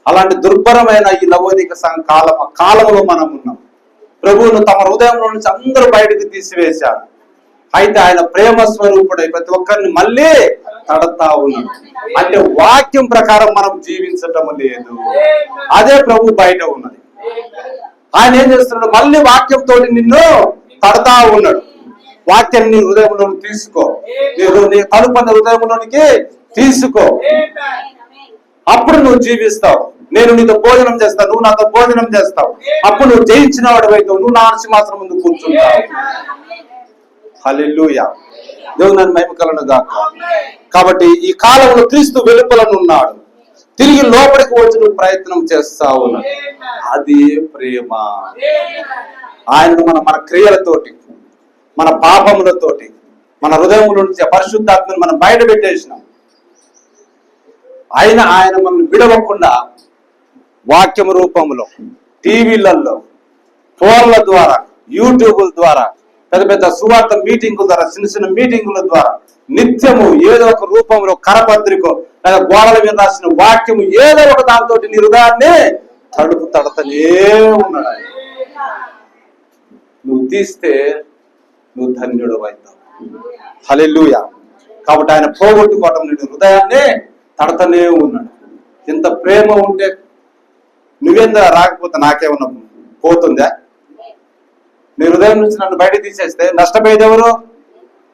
అలాంటి దుర్భరమైన ఈ లవోదిక సంఘ కాలంలో మనం ఉన్నాం. ప్రభువును తమ హృదయంలో నుంచి అందరూ బయటకు తీసివేశారు. అయితే ఆయన ప్రేమ స్వరూపుడై ప్రతి ఒక్కరిని మళ్ళీ తడతా ఉన్నాడు. అంటే వాక్యం ప్రకారం మనం జీవించటం లేదు, అదే ప్రభు బయట ఉన్నది. ఆయన ఏం చేస్తున్నాడు? మళ్ళీ వాక్యంతో నిన్ను తడతా ఉన్నాడు. వాక్యాన్ని నీ హృదయంలోకి తీసుకో, నీ తలుపన్న హృదయంలోనికి తీసుకో, అప్పుడు నువ్వు జీవిస్తావు. నేను నీతో భోజనం చేస్తావు, నువ్వు నాతో భోజనం చేస్తావు. అప్పుడు నువ్వు జయించిన వాడు అయితే నువ్వు నా సింహాసనం ముందు కూర్చుంటావు. హల్లెలూయా, దేవుని నన్ను మహిమ కలుగును గాక. కాబట్టి ఈ కాలంలో క్రీస్తు వెలుపలనున్నాడు, తిరిగి లోపలికి వచ్చి నువ్వు ప్రయత్నం చేస్తా ఉన్నాడు. అది ప్రేమ. ఆయనను మన క్రియలతోటి, మన పాపములతోటి, మన హృదయముల నుంచి పరిశుద్ధాత్మని మనం బయట పెట్టేసినాం. ఆయన మనల్ని విడవకుండా వాక్యం రూపంలో, టీవీలలో, ఫోన్ల ద్వారా, యూట్యూబ్ల ద్వారా, పెద్ద పెద్ద సువార్త మీటింగుల ద్వారా, చిన్న చిన్న మీటింగుల ద్వారా నిత్యము ఏదో ఒక రూపంలో కరపత్రిక లేదా గోడల మీద రాసిన వాక్యము ఏదో ఒక దాంతో నీ హృదయాన్ని తడతనే ఉన్నాడు. నువ్వు తీస్తే నువ్వు ధన్యుడు అవుతావు. హల్లెలూయా. కాబట్టి ఆయన పోగొట్టుకోవటం నీ హృదయాన్ని తడతనే ఉన్నాడు. ఇంత ప్రేమ ఉంటే నువ్వేందా రాకపోతే నాకేమన్నా పోతుందా? నీ హృదయం నుంచి నన్ను బయట తీసేస్తే నష్టపోయేది ఎవరు?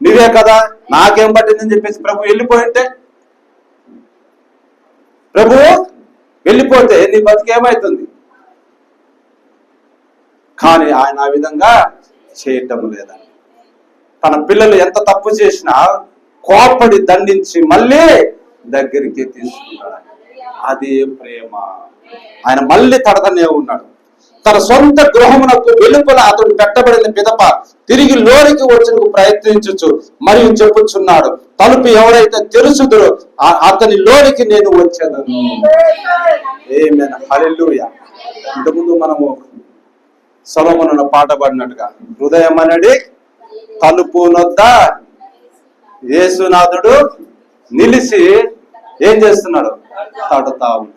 నీవే కదా. నాకేం పట్టిందని చెప్పేసి ప్రభు వెళ్ళిపోయింటే, ప్రభు వెళ్ళిపోతే నీ బతికేమవుతుంది? కానీ ఆయన ఆ విధంగా చేయటం లేదని, తన పిల్లలు ఎంత తప్పు చేసినా కోపడి దండించి మళ్ళీ దగ్గరికి తీసుకున్నాడు. అదే ప్రేమ. ఆయన మళ్ళీ తడతనే ఉన్నాడు. తన సొంత గృహమునకు వెలుపల అతడు పెట్టబడిన పిదప తిరిగి లోనికి వచ్చేందుకు ప్రయత్నించు మరియు చెప్పుచున్నాడు, తలుపు ఎవరైతే తెరుచుదురో అతని లోనికి నేను వచ్చేదను. ఆమేన్. హల్లెలూయా. ఇంతకుముందు మనము సొలొమోను పాట పాడినట్టుగా, హృదయం అనేది తలుపు నొద్ద యేసునాథుడు నిలిచి ఏం చేస్తున్నాడు? తడుతా ఉన్నాడు.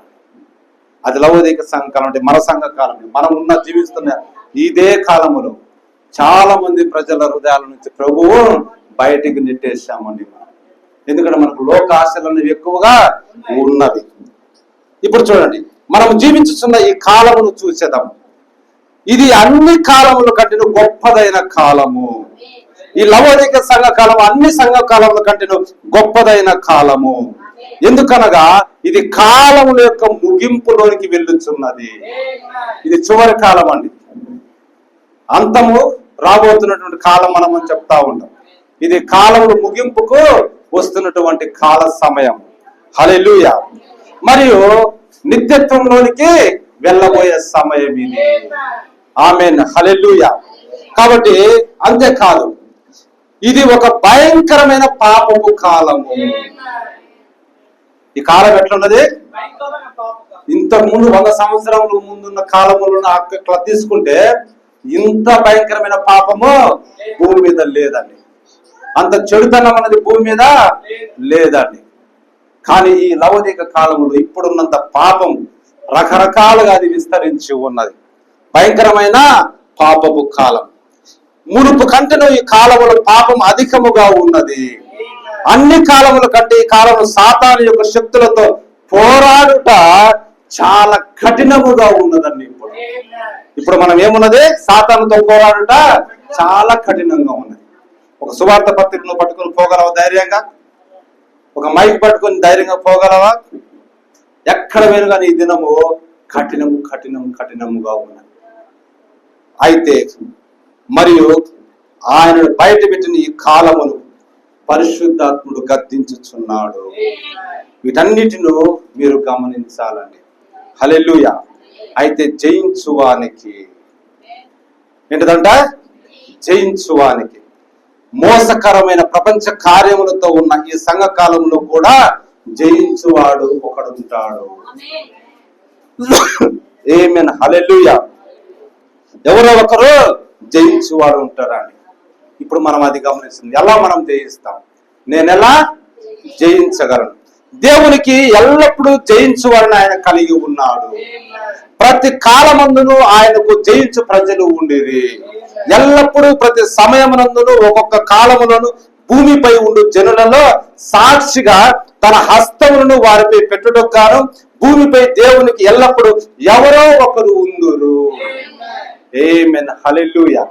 అది లౌకిక సంఘకాలం, అంటే మన సంఘకాలం. మనం జీవిస్తున్న ఇదే కాలములో చాలా మంది ప్రజల హృదయాల నుంచి ప్రభువు బయటికి నెట్టేసామండి మనం. ఎందుకంటే మనకు లోక ఆశలు ఎక్కువగా ఉన్నవి. ఇప్పుడు చూడండి, మనం జీవించుతున్న ఈ కాలమును చూసేద్దాం. ఇది అన్ని కాలముల కంటే గొప్పదైన కాలము. ఈ లౌకిక సంఘకాలం అన్ని సంఘకాలముల కంటే గొప్పదైన కాలము. ఎందుకనగా ఇది కాలముల యొక్క ముగింపులోనికి వెళ్ళుచున్నది. ఇది చివరి కాలం అండి. అంతము రాబోతున్నటువంటి కాలం మనం అని చెప్తా ఉంటాం. ఇది కాలముల ముగింపుకు వస్తున్నటువంటి కాల సమయం. హల్లెలూయా. మరియు నిత్యత్వంలోనికి వెళ్ళబోయే సమయం ఇది. ఆమేన్. హల్లెలూయా. కాబట్టి అంతేకాదు, ఇది ఒక భయంకరమైన పాపపు కాలము. ఈ కాలం ఎట్లున్నది? ఇంతకు ముందు 100 సంవత్సరముల ముందున్న కాలములు అట్లా తీసుకుంటే ఇంత భయంకరమైన పాపము భూమి మీద లేదండి. అంత చెడుతనం అన్నది భూమి మీద లేదండి. కానీ ఈ లౌకిక కాలములో ఇప్పుడున్నంత పాపం రకరకాలుగా అది విస్తరించి ఉన్నది. భయంకరమైన పాపపు కాలం. మునుపు కంటేనూ ఈ కాలములో పాపం అధికముగా ఉన్నది. అన్ని కాలముల కంటే ఈ కాలంలో సాతాను యొక్క శక్తులతో పోరాడుట చాలా కఠినముగా ఉన్నదండి. ఇప్పుడు మనం ఏమున్నది? సాతానుతో పోరాడుట చాలా కఠినంగా ఉన్నది. ఒక సువార్త పత్రికను పట్టుకొని పోగలవా ధైర్యంగా? ఒక మైక్ పట్టుకొని ధైర్యంగా పోగలవా? ఎక్కడ వేరు కానీ ఈ దినము కఠినముగా ఉన్నది. అయితే మరియు ఆయన బయట పెట్టిన ఈ కాలమును పరిశుద్ధాత్ముడు గద్దించుచున్నాడు. వీటన్నిటిను మీరు గమనించాలండి. హల్లెలూయా. అయితే జయించువానికి ఏంటంట? జయించువానికి మోసకరమైన ప్రపంచ కార్యములతో ఉన్న ఈ సంఘ కాలంలో కూడా జయించువాడు ఒకడుంటాడు. ఆమేన్. హల్లెలూయా. ఎవరో ఒకరు జయించువాడు ఉంటారండి. ఇప్పుడు మనం అది గమనిస్తుంది. ఎలా మనం జయిస్తాం? నేను ఎలా జయించగలను? దేవునికి ఎల్లప్పుడూ జయించువాడిని ఆయన కలిగి ఉన్నాడు. ప్రతి కాలమందును ఆయనకు జయించు ప్రజలు ఉండేది. ఎల్లప్పుడూ ప్రతి సమయమునందును ఒక్కొక్క కాలములను భూమిపై ఉండు జనులలో సాక్షిగా తన హస్తములను వారిపై పెట్టుటకు గాను భూమిపై దేవునికి ఎల్లప్పుడూ ఎవరో ఒకరు ఉందురు. ఆమేన్, హల్లెలూయా.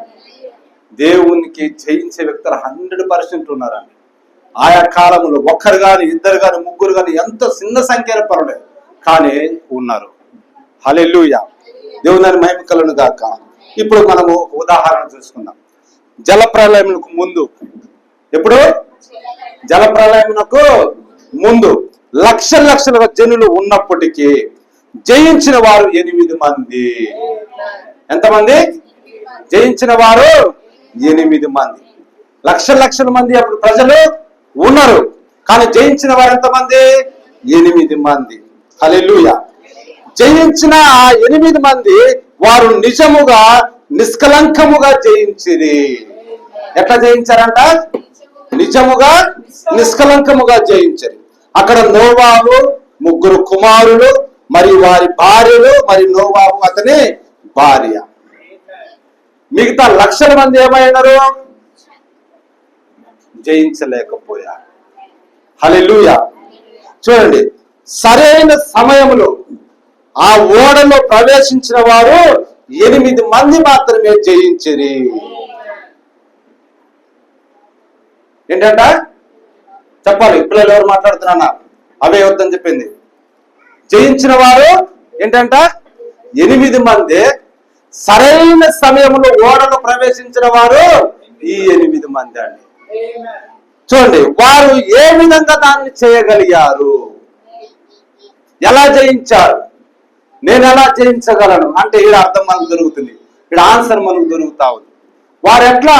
దేవునికి జయించే వ్యక్తులు 100% ఉన్నారండి. ఆయా కాలంలో ఒక్కరు గాని, ఇద్దరు గాని, ముగ్గురు గాని, ఎంతో చిన్న సంఖ్యలో పర్వాలేదు కానీ ఉన్నారు. హల్లెలూయా. దేవుని మహిమ కలుగును గాక. ఇప్పుడు మనము ఉదాహరణ చూసుకుందాం. జలప్రలయమునకు ముందు, ఎప్పుడు జలప్రలయమునకు ముందు లక్షల జనులు ఉన్నప్పటికీ జయించిన వారు 8 మంది. ఎంతమంది? జయించిన వారు 8 మంది. లక్షల మంది అప్పుడు ప్రజలు ఉన్నారు కానీ జయించిన వారు ఎంతమంది? 8 మంది. హల్లెలూయా. జయించిన ఆ 8 మంది వారు నిజముగా నిష్కలంకముగా జయించిరి. ఎట్లా జయించారంట? నిజముగా నిష్కలంకముగా జయించారు. అక్కడ నోవాహు 3 కుమారులు మరియు వారి భార్యలు, మరి నోవాహు అతని భార్య. మిగతా లక్షల మంది ఏమైనారు? జయించలేకపోయారు. హల్లెలూయా. చూడండి, సరైన సమయంలో ఆ ఓడలో ప్రవేశించిన వారు 8 మంది మాత్రమే జయించిరి. ఏంటంట చెప్పాలి, పిల్లలు ఎవరు మాట్లాడుతున్నా? అవే వద్దని చెప్పింది. జయించిన వారు ఏంటంట? 8 మంది. సరైన సమయంలో ఓడలో ప్రవేశించిన వారు ఈ 8 మంది అండి. చూడండి, వారు ఏ విధంగా దాన్ని చేయగలిగారు? ఎలా జయించారు? నేను ఎలా జయించగలను అంటే ఇక్కడ అర్థం మనకు దొరుకుతుంది, ఇక్కడ ఆన్సర్ మనకు దొరుకుతా ఉంది. వారు ఎట్లా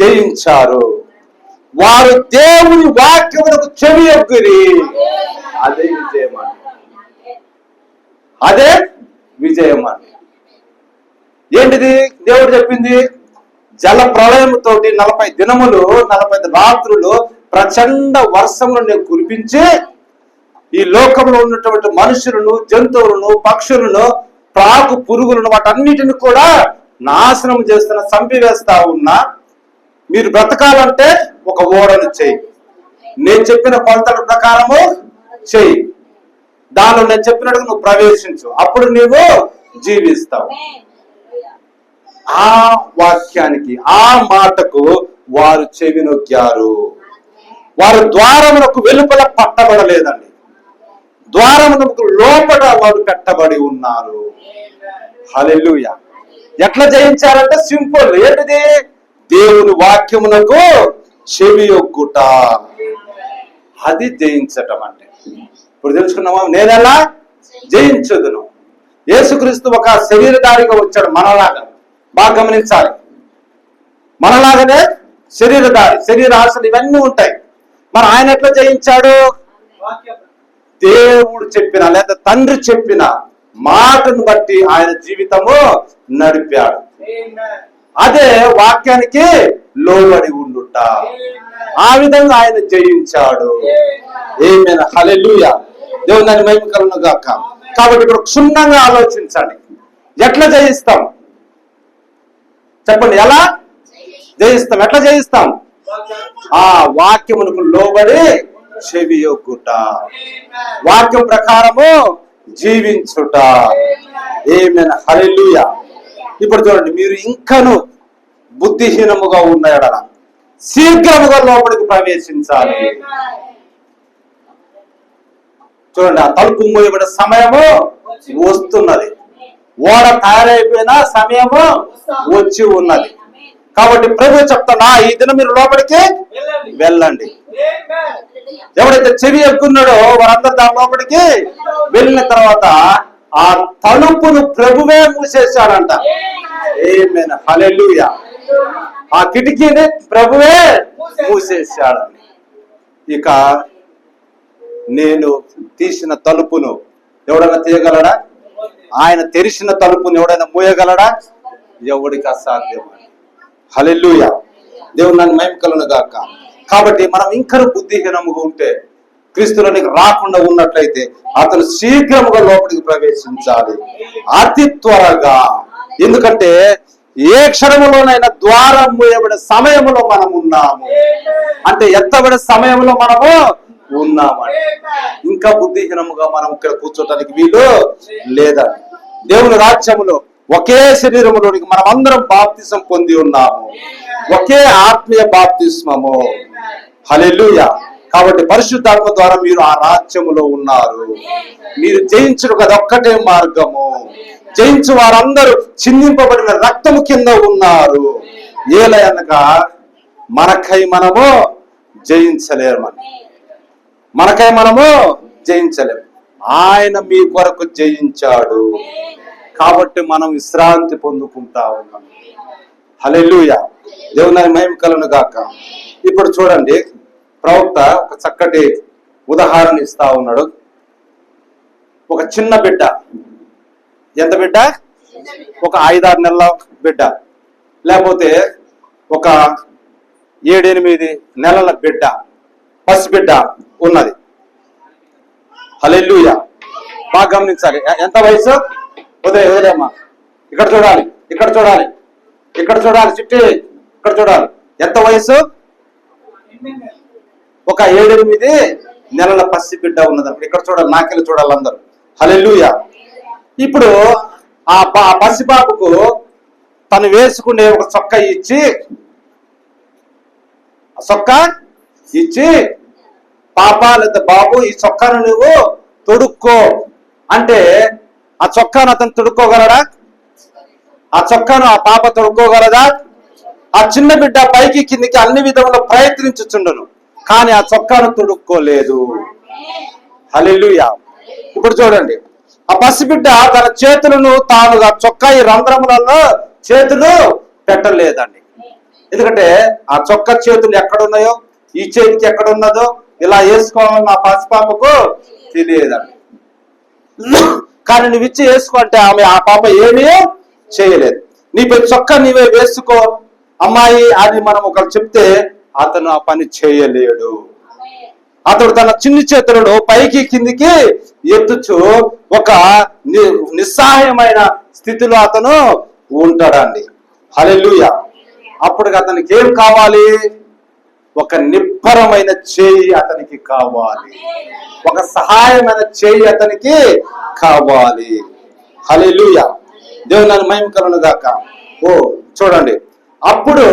జయించారు? వారు దేవుని వాక్యములకు చెవి యొగ్గిరి. అదే విజయం అండి. అదే విజయం అండి. ఏంటిది దేవుడు చెప్పింది? జల ప్రళయంతో 40 దినములు 40 రాత్రులు ప్రచండ వర్షమును నేను కురిపించి ఈ లోకంలో ఉన్నటువంటి మనుషులను, జంతువులను, పక్షులను, ప్రాకు పురుగులను వాటన్నిటిని కూడా నాశనం చేస్తున్న, చంపివేస్తా ఉన్నా. మీరు బ్రతకాలంటే ఒక ఓడను చేయి, నేను చెప్పిన కొలతల ప్రకారము చేయి, దానిలో నేను చెప్పినట్టుగా నువ్వు ప్రవేశించు, అప్పుడు నీవు జీవిస్తావు. ఆ వాక్యానికి, ఆ మాటకు వారు చెవినొక్కారు. వారు ద్వారములకు వెలుపల పట్టబడలేదండి, ద్వారములకు లోపల వారు పెట్టబడి ఉన్నారు. హల్లెలూయా. ఎట్లా జయించారంటే సింపుల్. ఏంటిది? దేవుని వాక్యమునకు చెవి యొగ్గుట. అది జయించటం అంటే. ఇప్పుడు తెలుసుకున్నామా? నేనెలా జయించదును? యేసుక్రీస్తు ఒక శరీరధారిగా వచ్చాడు మనలాగా. బాగా గమనించాలి, మనలాగానే శరీరధారి, శరీర ఆశలు ఇవన్నీ ఉంటాయి. మరి ఆయన ఎట్లా జయించాడు? దేవుడు చెప్పిన లేదా తండ్రి చెప్పిన మాటను బట్టి ఆయన జీవితము నడిపాడు. అదే వాక్యానికి లోబడి ఉండుట. ఆ విధంగా ఆయన జయించాడు. ఆమేన్, హల్లెలూయా. దేవుని మహిమ కలుగును గాక. కాబట్టి ఇప్పుడు క్షుణ్ణంగా ఆలోచించండి, ఎట్లా జయిస్తాం చెప్పండి? ఎలా జయిస్తాం? ఎట్లా జయిస్తాం? ఆ వాక్యమునకు లోబడి చెవి యొగ్గుట, వాక్యం ప్రకారము జీవించుట. ఆమేన్, హల్లెలూయా. ఇప్పుడు చూడండి, మీరు ఇంకను బుద్ధిహీనముగా ఉన్న ఎడల శీఘ్రముగా లోపలికి ప్రవేశించాలి. చూడండి, ఆ తలుపు మూయబడే సమయము వస్తున్నది, ఓడ తయారైపోయిన సమయము వచ్చి ఉన్నది. కాబట్టి ప్రభు చెప్తున్నా, ఈ దినం మీరు లోపలికి వెళ్ళండి. ఎవరైతే చెవి ఎక్కున్నాడో వారందరూ దాని లోపలికి వెళ్ళిన తర్వాత ఆ తలుపును ప్రభువే మూసేశాడంట. ఆమేన్, హల్లెలూయా. ఆ కిటికీని ప్రభువే మూసేశాడని. ఇక నేను తీసిన తలుపును ఎవడైనా తీయగలడా? ఆయన తెరిచిన తలుపును ఎవడైనా మూయగలడా? ఎవడికి అసాధ్యం. హల్లెలూయా. దేవుని మహిమ కలుగును గాక. కాబట్టి మనం ఇంకా బుద్ధిహీనముగా ఉంటే క్రీస్తులోనికి రాకుండా ఉన్నట్లయితే అతను శీఘ్రముగా లోపలికి ప్రవేశించాలి, అతి త్వరగా. ఎందుకంటే ఏ క్షణములోనైనా ద్వారం మూయబడే సమయంలో మనం ఉన్నాము అంటే ఎత్తబడే సమయంలో మనము ఉన్నామండి. ఇంకా బుద్ధిహీనముగా మనం ఇక్కడ కూర్చోటానికి వీలు లేదండి. దేవుని రాజ్యములో ఒకే శరీరములోనికి మనం అందరం బాప్తిసం పొంది ఉన్నాము, ఒకే ఆత్మీయ బాప్తిస్మము. హల్లెలూయా. కాబట్టి పరిశుద్ధాత్మ ద్వారా మీరు ఆ రాజ్యములో ఉన్నారు. మీరు జయించడం కదా ఒక్కటే మార్గము. జయించు వారందరూ చిందింపబడిన రక్తము కింద ఉన్నారు. ఏలయనగా మనకై మనము జయించలేమని, మనకై మనము జయించలేము. ఆయన మీ కొరకు జయించాడు కాబట్టి మనం విశ్రాంతి పొందుకుంటా ఉన్నాం. హల్లెలూయా. దేవుని మహిమ కలుగును గాక. ఇప్పుడు చూడండి, ప్రవక్త ఒక చక్కటి ఉదాహరణ ఇస్తా ఉన్నాడు. ఒక చిన్న బిడ్డ, ఎంత బిడ్డ? ఒక 5-6 నెలల బిడ్డ, లేకపోతే ఒక 7-8 నెలల బిడ్డ, పసిబిడ్డ ఉన్నది. హల్లెలూయా. బాగా గమనించాలి. ఎంత వయసు? వదిలేమ్మా, ఇక్కడ చూడాలి, ఇక్కడ చూడాలి, ఇక్కడ చూడాలి, చిట్టి ఇక్కడ చూడాలి. ఎంత వయసు? ఒక 7-8 నెలల పసిబిడ్డ ఉన్నది. ఇక్కడ చూడాలి, నాకెళ్ళి చూడాలి అందరూ. హల్లెలూయా. ఇప్పుడు ఆ పసిబాబుకు తను వేసుకునే ఒక చొక్కా ఇచ్చి పాప లేదా బాబు ఈ చొక్కాను నువ్వు తొడుక్కో అంటే ఆ చొక్కాను అతను తొడుక్కోగలడా? ఆ చొక్కాను ఆ పాప తొడుక్కోగలదా? ఆ చిన్న బిడ్డ పైకి కిందికి అన్ని విధంగా ప్రయత్నించుచుండును, కానీ ఆ చొక్కాను తొడుక్కోలేదు. హల్లెలూయా. ఇప్పుడు చూడండి, ఆ పసిబిడ్డ తన చేతులను తానుగా చొక్కా ఈ రంధ్రములలో చేతులు పెట్టలేదండి. ఎందుకంటే ఆ చొక్కా చేతులు ఎక్కడున్నాయో, ఈ చేతికి ఎక్కడున్నదో ఇలా వేసుకోవాలని ఆ పసిపాపకు తెలియదండి. కానీ నువ్వు ఇచ్చి వేసుకో అంటే ఆ పాప ఏమీ చేయలేదు. నీపై చొక్కా నీవే వేసుకో అమ్మాయి అని మనం ఒకరు చెప్తే అతను ఆ పని చేయలేడు. అతడు తన చిన్ని చేతులను పైకి కిందికి ఎత్తుచు ఒక నిస్సహాయమైన స్థితిలో అతను ఉంటాడండి. హల్లెలూయా. అప్పుడు అతనికి ఏం కావాలి? ఒక నిబ్బరమైన చేయి అతనికి కావాలి, ఒక సహాయమైన చేయి అతనికి కావాలి. హల్లెలూయా. దేవుని మహిమ కలుగును గాక. చూడండి, అప్పుడు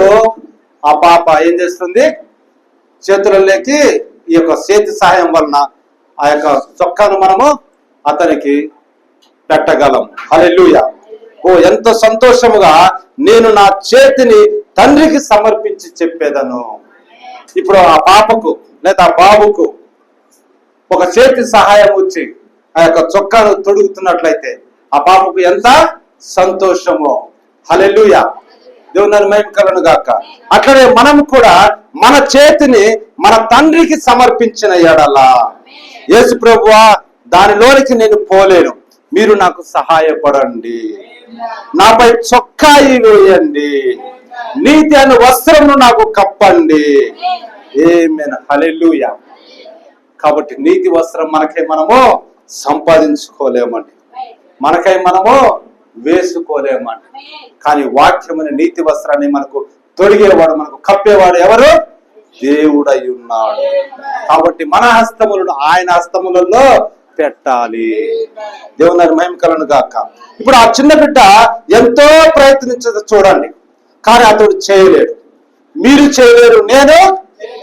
ఆ పాప ఏం చేస్తుంది? చేతులలోకి ఈ యొక్క చేతి సహాయం వలన ఆ యొక్క చొక్కాను మనము అతనికి పెట్టగలం. హల్లెలూయా. ఎంత సంతోషముగా నేను నా చేతిని తండ్రికి సమర్పించి చెప్పేదను. ఇప్పుడు ఆ పాపకు లేదా ఆ బాబుకు ఒక చేతి సహాయం వచ్చి ఆ యొక్క చొక్కాను తొడుగుతున్నట్లయితే ఆ పాపకు ఎంత సంతోషమో. హల్లెలూయా. దేవుని మహిమ కలుగును గాక. అట్లనే మనం కూడా మన చేతిని మన తండ్రికి సమర్పించిన ఎడల, యేసు ప్రభువా దానిలోనికి నేను పోలేను, మీరు నాకు సహాయపడండి, నాపై చొక్కా వేయండి, నీతి అనే వస్త్రమును నాకు కప్పండి. ఆమేన్. హల్లెలూయా. కాబట్టి నీతి వస్త్రం మనకై మనము సంపాదించుకోలేమండి, మనకై మనము వేసుకోలేమండి. కానీ వాక్యమైన నీతి వస్త్రాన్ని మనకు తొడిగేవాడు, మనకు కప్పేవాడు ఎవరు? దేవుడై ఉన్నాడు. కాబట్టి మన హస్తములను ఆయన హస్తములలో పెట్టాలి. దేవుని మహిమ కలుగును గాక. ఇప్పుడు ఆ చిన్న బిడ్డ ఎంతో ప్రయత్నించదు చూడండి, కానీ అతడు చేయలేడు. మీరు చేయలేరు, నేను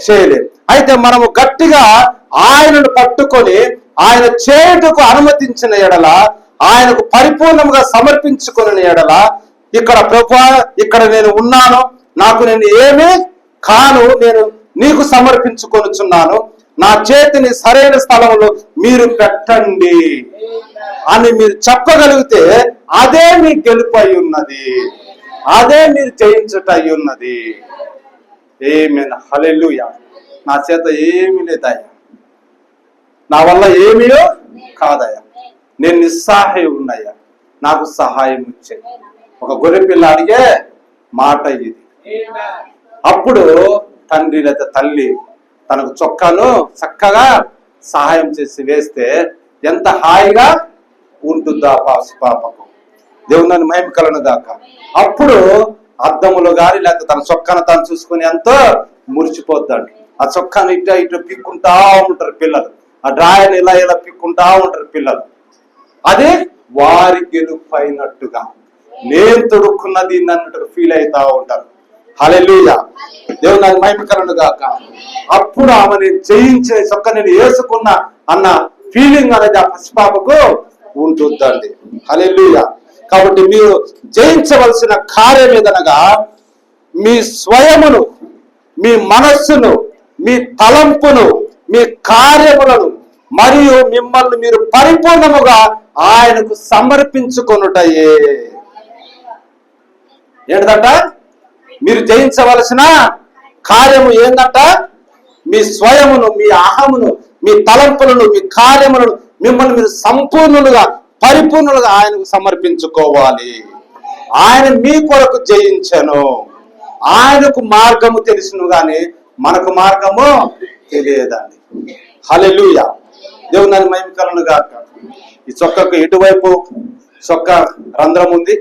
చేయలేను. అయితే మనము గట్టిగా ఆయనను పట్టుకొని ఆయన చేయుటకు అనుమతించిన ఎడల, ఆయనకు పరిపూర్ణంగా సమర్పించుకున్న ఎడల, ఇక్కడ ప్రభువా ఇక్కడ నేను ఉన్నాను, నాకు నేను ఏమీ కాను, నేను నీకు సమర్పించుకొనుచున్నాను, నా చేతిని సరైన స్థలంలో మీరు పెట్టండి అని మీరు చెప్పగలిగితే అదే మీ గెలుపు అయి ఉన్నది, అదే మీరు జయించుట అయి ఉన్నది. ఆమేన్. హల్లెలూయా. నా చేత ఏమీ లేదయ్యా, నా వల్ల ఏమీ కాదయ్యా, నేను నిస్సహాయం ఉన్నాయా, నాకు సహాయం ఇచ్చే. ఒక గొర్రె పిల్ల అడిగే మాట ఇది. అప్పుడు తండ్రి లేదా తల్లి తనకు చొక్కాను చక్కగా సహాయం చేసి వేస్తే ఎంత హాయిగా ఉంటుందా పాపకు. దేవుని మహిమ కలను గాక. అప్పుడు అద్దములు గాని లేకపోతే తన చొక్కాను తాను చూసుకుని ఎంతో మురిచిపోద్దండి. ఆ చొక్కాను ఇటు పిక్కుంటా ఉంటారు పిల్లలు, ఆ డ్రాయర్ని ఇలా పిక్కుంటా ఉంటారు పిల్లలు. అది వారి గెలుపైనట్టుగా నేను తొడుక్కున్నది అన్నట్టుగా ఫీల్ అవుతా ఉంటారు. హల్లెలూయా, దేవుని మహిమ కలను గాక. అప్పుడు ఆమెని జయించిన చొక్క నేను వేసుకున్నా అన్న ఫీలింగ్ అనేది ఆ పసిపాపకు ఉంటుందండి. హల్లెలూయా. కాబట్టి మీరు జయించవలసిన కార్యం ఏదనగా మీ స్వయమును, మీ మనస్సును, మీ తలంపును, మీ కార్యములను మరియు మిమ్మల్ని మీరు పరిపూర్ణముగా ఆయనకు సమర్పించుకొనుటయే. ఏంటంట? మీరు జయించవలసిన కార్యము ఏంటంట? మీ స్వయమును, మీ అహమును, మీ తలంపులను, మీ కార్యములను మిమ్మల్ని మీరు సంపూర్ణులుగా పరిపూర్ణులుగా ఆయనకు సమర్పించుకోవాలి. ఆయన మీ కొరకు జయించను. ఆయనకు మార్గము తెలుసును గాని మనకు మార్గము తెలియదండి. హల్లెలూయా, దేవుని మహిమ కలుగును గాక. ఈ చొక్కకు ఇటువైపు చొక్క రంధ్రం ఉంది,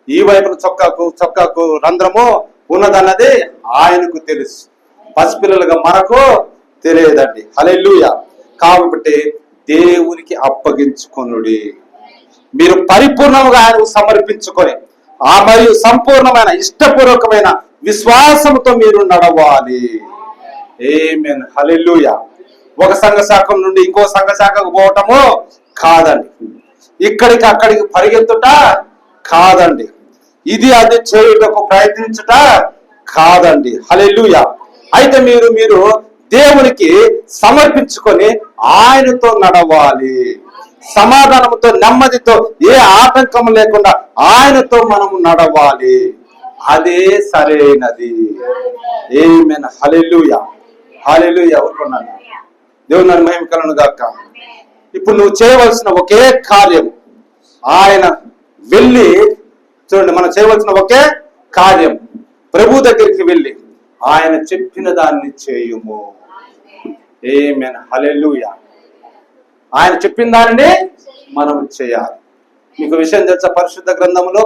ఈ వైపున చొక్కకు రంధ్రము ఉన్నదన్నది ఆయనకు తెలుసు. పసిపిల్లలుగా మనకు తెలియదండి. హల్లెలూయా. కాబట్టి దేవునికి అప్పగించుకొనుడి. మీరు పరిపూర్ణంగా ఆయనకు సమర్పించుకొని ఆ మరియు సంపూర్ణమైన ఇష్టపూర్వకమైన విశ్వాసంతో మీరు నడవాలి. ఆమేన్. హల్లెలూయా. ఒక సంఘ శాఖం నుండి ఇంకో సంఘ శాఖకు పోవటము కాదండి. ఇక్కడికి అక్కడికి పరిగెత్తుట కాదండి. ఇది అది చేయుటకు ప్రయత్నించుట కాదండి. హల్లెలూయా. అయితే మీరు దేవునికి సమర్పించుకొని ఆయనతో నడవాలి. సమాధానంతో, నెమ్మదితో, ఏ ఆటంకం లేకుండా ఆయనతో మనము నడవాలి. అదే సరైనది. ఆమేన్. హల్లెలూయా. హల్లెలూయా. ఊరుకున్నాను. దేవుని మహిమ కలుగును గాక. ఇప్పుడు నువ్వు చేయవలసిన ఒకే కార్యం, ఆయన వెళ్ళి చూడండి, మనం చేయవలసిన ఒకే కార్యం ప్రభు దగ్గరికి వెళ్ళి ఆయన చెప్పిన దాన్ని చేయుము. ఆమేన్. హల్లెలూయా. ఆయన చెప్పిన దానిని మనం చేయాలి. మీకు విషయం తెలుసా? పరిశుద్ధ గ్రంథంలో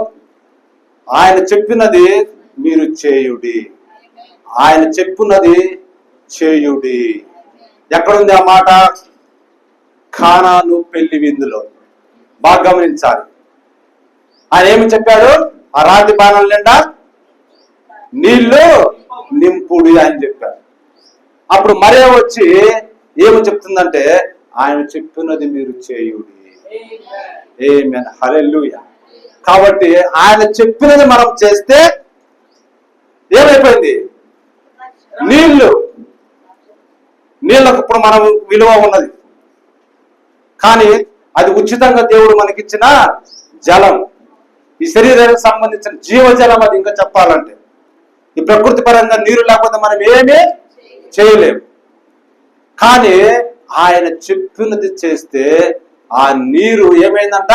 ఆయన చెప్పినది మీరు చేయుడి, ఆయన చెప్పున్నది చేయుడి. ఎక్కడుంది ఆ మాట? కానాను పెళ్లి విందులో. బాగా గమనించాలి. ఆయన ఏమి చెప్పాడు? ఆ రాతి బాణాల నిండా నీళ్లు నింపుడి అని చెప్పాడు. అప్పుడు మరే వచ్చి ఏమి చెప్తుందంటే ఆయన చెప్పినది మీరు చేయుడి. ఆమేన్. హల్లెలూయా. కాబట్టి ఆయన చెప్పినది మనం చేస్తే ఏమైపోయింది? నీళ్ళకు ఇప్పుడు మనం విలువ ఉన్నది, కానీ అది ఉచితంగా దేవుడు మనకిచ్చిన జలం, ఈ శరీరానికి సంబంధించిన జీవజలం. అది ఇంకా చెప్పాలంటే ఈ ప్రకృతి పరంగా నీరు లేకపోతే మనం ఏమీ చేయలేము. కానీ ఆయన చెప్పినది చేస్తే ఆ నీరు ఏమైందంట?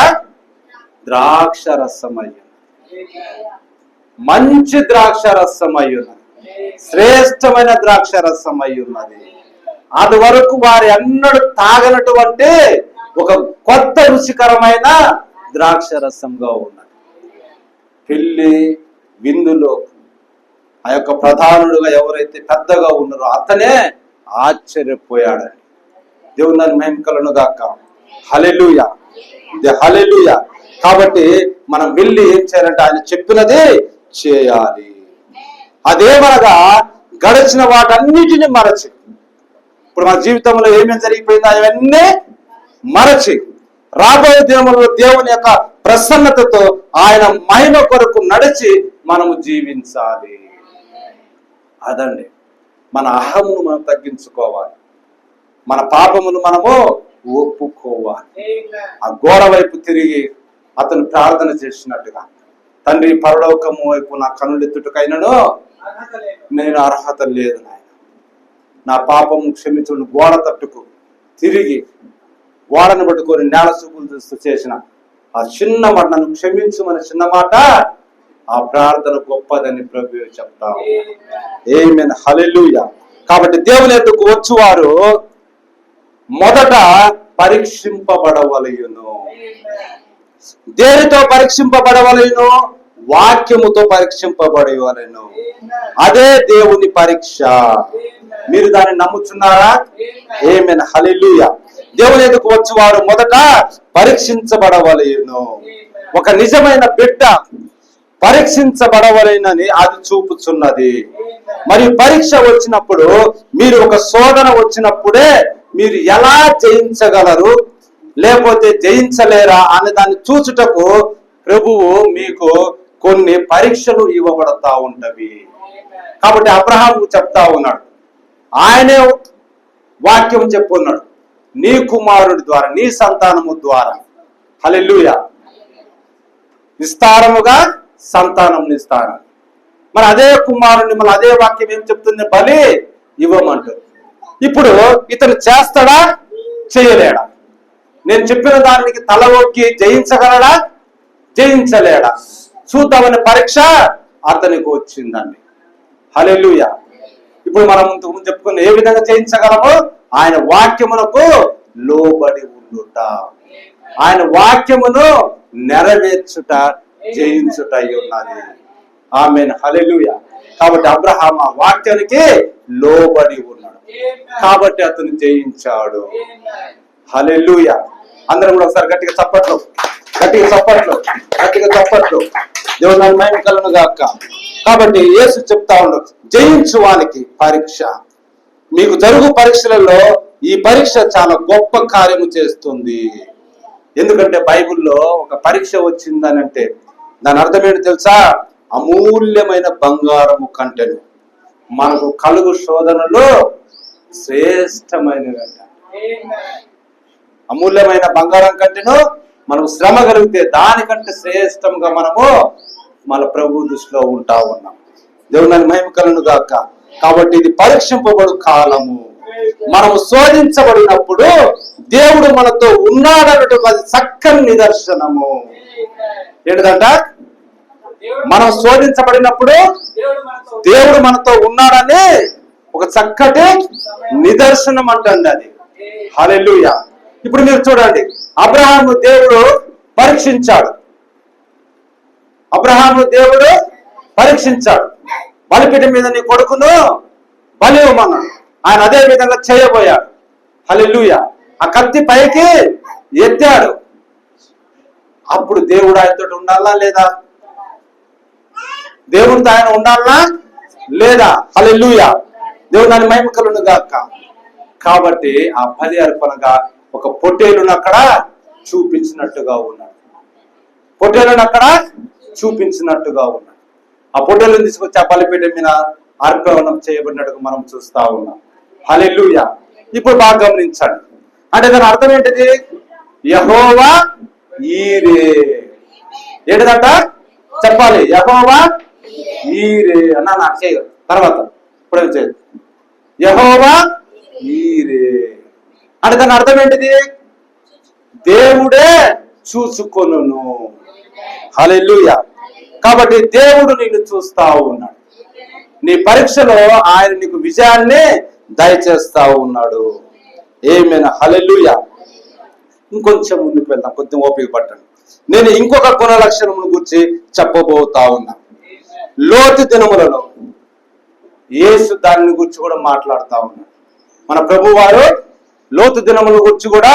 ద్రాక్ష రసం అయ్యున్నది. మంచి ద్రాక్ష రసం అయ్యున్నది, శ్రేష్టమైన ద్రాక్ష రసం అయ్యున్నది. అది వరకు వారి అన్నడు తాగనటువంటి ఒక కొత్త రుచికరమైన ద్రాక్ష రసంగా ఉన్నది. పెళ్లి విందులో ఆ యొక్క ప్రధానుడుగా ఎవరైతే పెద్దగా ఉన్నారో అతనే ఆశ్చర్యపోయాడని. దేవుని మహిమ కలుగును గాక. హల్లెలూయా. హల్లెలూయా. కాబట్టి మనం వెళ్ళి ఏం చేయాలంటే ఆయన చెప్పినదే చేయాలి. అదేమనగా గడిచిన వాటన్నిటిని మరచి, ఇప్పుడు మన జీవితంలో ఏమేమి జరిగిపోయిందో అవన్నీ మరచి రాబోయే దినములలో దేవుని యొక్క ప్రసన్నతతో ఆయన మహిమ కొరకు నడిచి మనము జీవించాలి. అదండి మన అహమును మనం తగ్గించుకోవాలి, మన పాపమును మనము ఒప్పుకోవాలి. ఆ గోడ వైపు తిరిగి అతను ప్రార్థన చేసినట్టుగా, తండ్రి పరలోకము వైపు నా కనులెత్తుటకైనను నేను అర్హత లేదు నాయన, నా పాపము క్షమించుడు. గోడ తట్టుకు తిరిగి గోడను పట్టుకొని నేల చూపులు చూస్తూ చేసిన ఆ చిన్న మాట, నన్ను క్షమించమని చిన్న మాట, ఆ ప్రార్థన గొప్పదని ప్రభువు చెప్తాం. ఆమేన్. హల్లెలూయా. కాబట్టి దేవుని ఎద్దుకు వచ్చువారు మొదట పరీక్షింపబడవలయును. దేనితో పరీక్షింపబడవలయును? వాక్యముతో పరీక్షింపబడవలెను. అదే దేవుని పరీక్ష. మీరు దాన్ని నమ్ముచున్నారా? ఆమేన్, హల్లెలూయా. దేవుని ఎదుకు వచ్చి వారు మొదట పరీక్షించబడవలెను. ఒక నిజమైన బిడ్డ పరీక్షించబడవలెనని అది చూపుచున్నది. మరియు పరీక్ష వచ్చినప్పుడు, మీరు ఒక శోధన వచ్చినప్పుడే మీరు ఎలా జయించగలరు లేకపోతే జయించలేరా అనే దాన్ని చూచుటకు ప్రభువు మీకు కొన్ని పరీక్షలు ఇవ్వబడతా ఉంటవి. కాబట్టి అబ్రహాముకు చెప్తా ఉన్నాడు, ఆయనే వాక్యం చెప్పున్నాడు, నీ కుమారుడి ద్వారా, నీ సంతానము ద్వారా, హల్లెలూయా, విస్తారముగా సంతానం ఇస్తాను. మరి అదే కుమారుని మళ్ళీ అదే వాక్యం ఏం చెప్తుంది? బలి ఇవ్వమంటుంది. ఇప్పుడు ఇతను చేస్తాడా చేయలేడా? నేను చెప్పిన దానికి తల ఒక్కి జయించగలడా జయించలేడా చూద్దామనే పరీక్ష అతనికి వచ్చిందండి. హల్లెలూయా. ఇప్పుడు మనం ముందు చెప్పుకున్న ఏ విధంగా జయించగలమో, ఆయన వాక్యమునకు లోబడి ఉండుట, ఆయన వాక్యమును నెరవేర్చుట జయించుట అయి ఉన్నది. ఆమేన్, హల్లెలూయా. కాబట్టి అబ్రహాము ఆ వాక్యానికి లోబడి ఉన్నాడు కాబట్టి అతను జయించాడు. హల్లెలూయా. అందరం కూడా ఒకసారి గట్టిగా చప్పట్లు, గట్టిగా చప్పట్లు, గట్టిగా చప్పట్లు. దేవుని మహిమ కలుగును గాక. కాబట్టి యేసు చెప్తా ఉన్నాడు, జయించు వానికి పరీక్ష. మీకు జరుగు పరీక్షలలో ఈ పరీక్ష చాలా గొప్ప కార్యము చేస్తుంది. ఎందుకంటే బైబిల్లో ఒక పరీక్ష వచ్చిందని అంటే దాని అర్థం ఏంటి తెలుసా? అమూల్యమైన బంగారము కంటెను మనకు కలుగు శోధనలు శ్రేష్టమైనవి అంట. అమూల్యమైన బంగారం కంటేను మనకు శ్రమ కలిగితే దానికంటే శ్రేష్టంగా మనము మన ప్రభు దృష్టిలో ఉంటా ఉన్నాం. దేవుని మహిమ కలుగును గాక. కాబట్టి ఇది పరీక్షింపబడు కాలము. మనము శోధించబడినప్పుడు దేవుడు మనతో ఉన్నాడన్నట్టు అది చక్కని నిదర్శనము. ఏంటిదంట? మనం శోధించబడినప్పుడు దేవుడు మనతో ఉన్నాడని ఒక చక్కటి నిదర్శనం అంటండి అది. హల్లెలూయా. ఇప్పుడు మీరు చూడండి, అబ్రహాము దేవుడు పరీక్షించాడు. అబ్రహాము దేవుడు పరీక్షించాడు. బలిపీఠం మీద నీ కొడుకును బలి ఇవ్వమన్నాడు. ఆయన అదే విధంగా చేయబోయాడు. హల్లెలూయా. ఆ కత్తి పైకి ఎత్తాడు. అప్పుడు దేవుడు ఆయనతో ఉండాలా లేదా? దేవుడితో ఆయన ఉండాలా లేదా? హల్లెలూయా. దేవుడు దాని మహిమ కలుగును గాక. కాబట్టి ఆ బలి అర్పణగా ఒక పొట్టేలును అక్కడ చూపించినట్టుగా ఉన్నాడు. పొట్టేలును అక్కడ చూపించినట్టుగా ఉన్నాడు. ఆ పొట్టేలును తీసుకొచ్చి ఆ బలిపీఠం మీద అర్పణం చేయబడినట్టుగా మనం చూస్తా ఉన్నాం. హల్లెలూయా. ఇప్పుడు బాగా గమనించండి. అంటే దాని అర్థం ఏంటిది? యెహోవా ఈరే. ఏంటిదంట చెప్పాలి? యెహోవా ఈరే అన్నా నాకు చేయదు తర్వాత ఇప్పుడే చేయదు. యెహోవా ఈరే అంటే దాని అర్థం ఏంటిది? దేవుడే చూసుకొనును. హల్లెలూయా. కాబట్టి దేవుడు నిన్ను చూస్తా ఉన్నాడు. నీ పరీక్షలో ఆయన నీకు విజయాన్ని దయచేస్తా ఉన్నాడు. ఆమేన్, హల్లెలూయా. ఇంకొంచెం ముందుకు వెళ్దాం, కొంచెం ఓపిక పట్టండి. నేను ఇంకొక గుణ లక్షణమును గురించి చెప్పబోతా ఉన్నా. లోతు దినములలో యేసు దాని గురించి కూడా మాట్లాడుతా ఉన్నాడు. మన ప్రభు వారు లోతు దినముల గురించి కూడా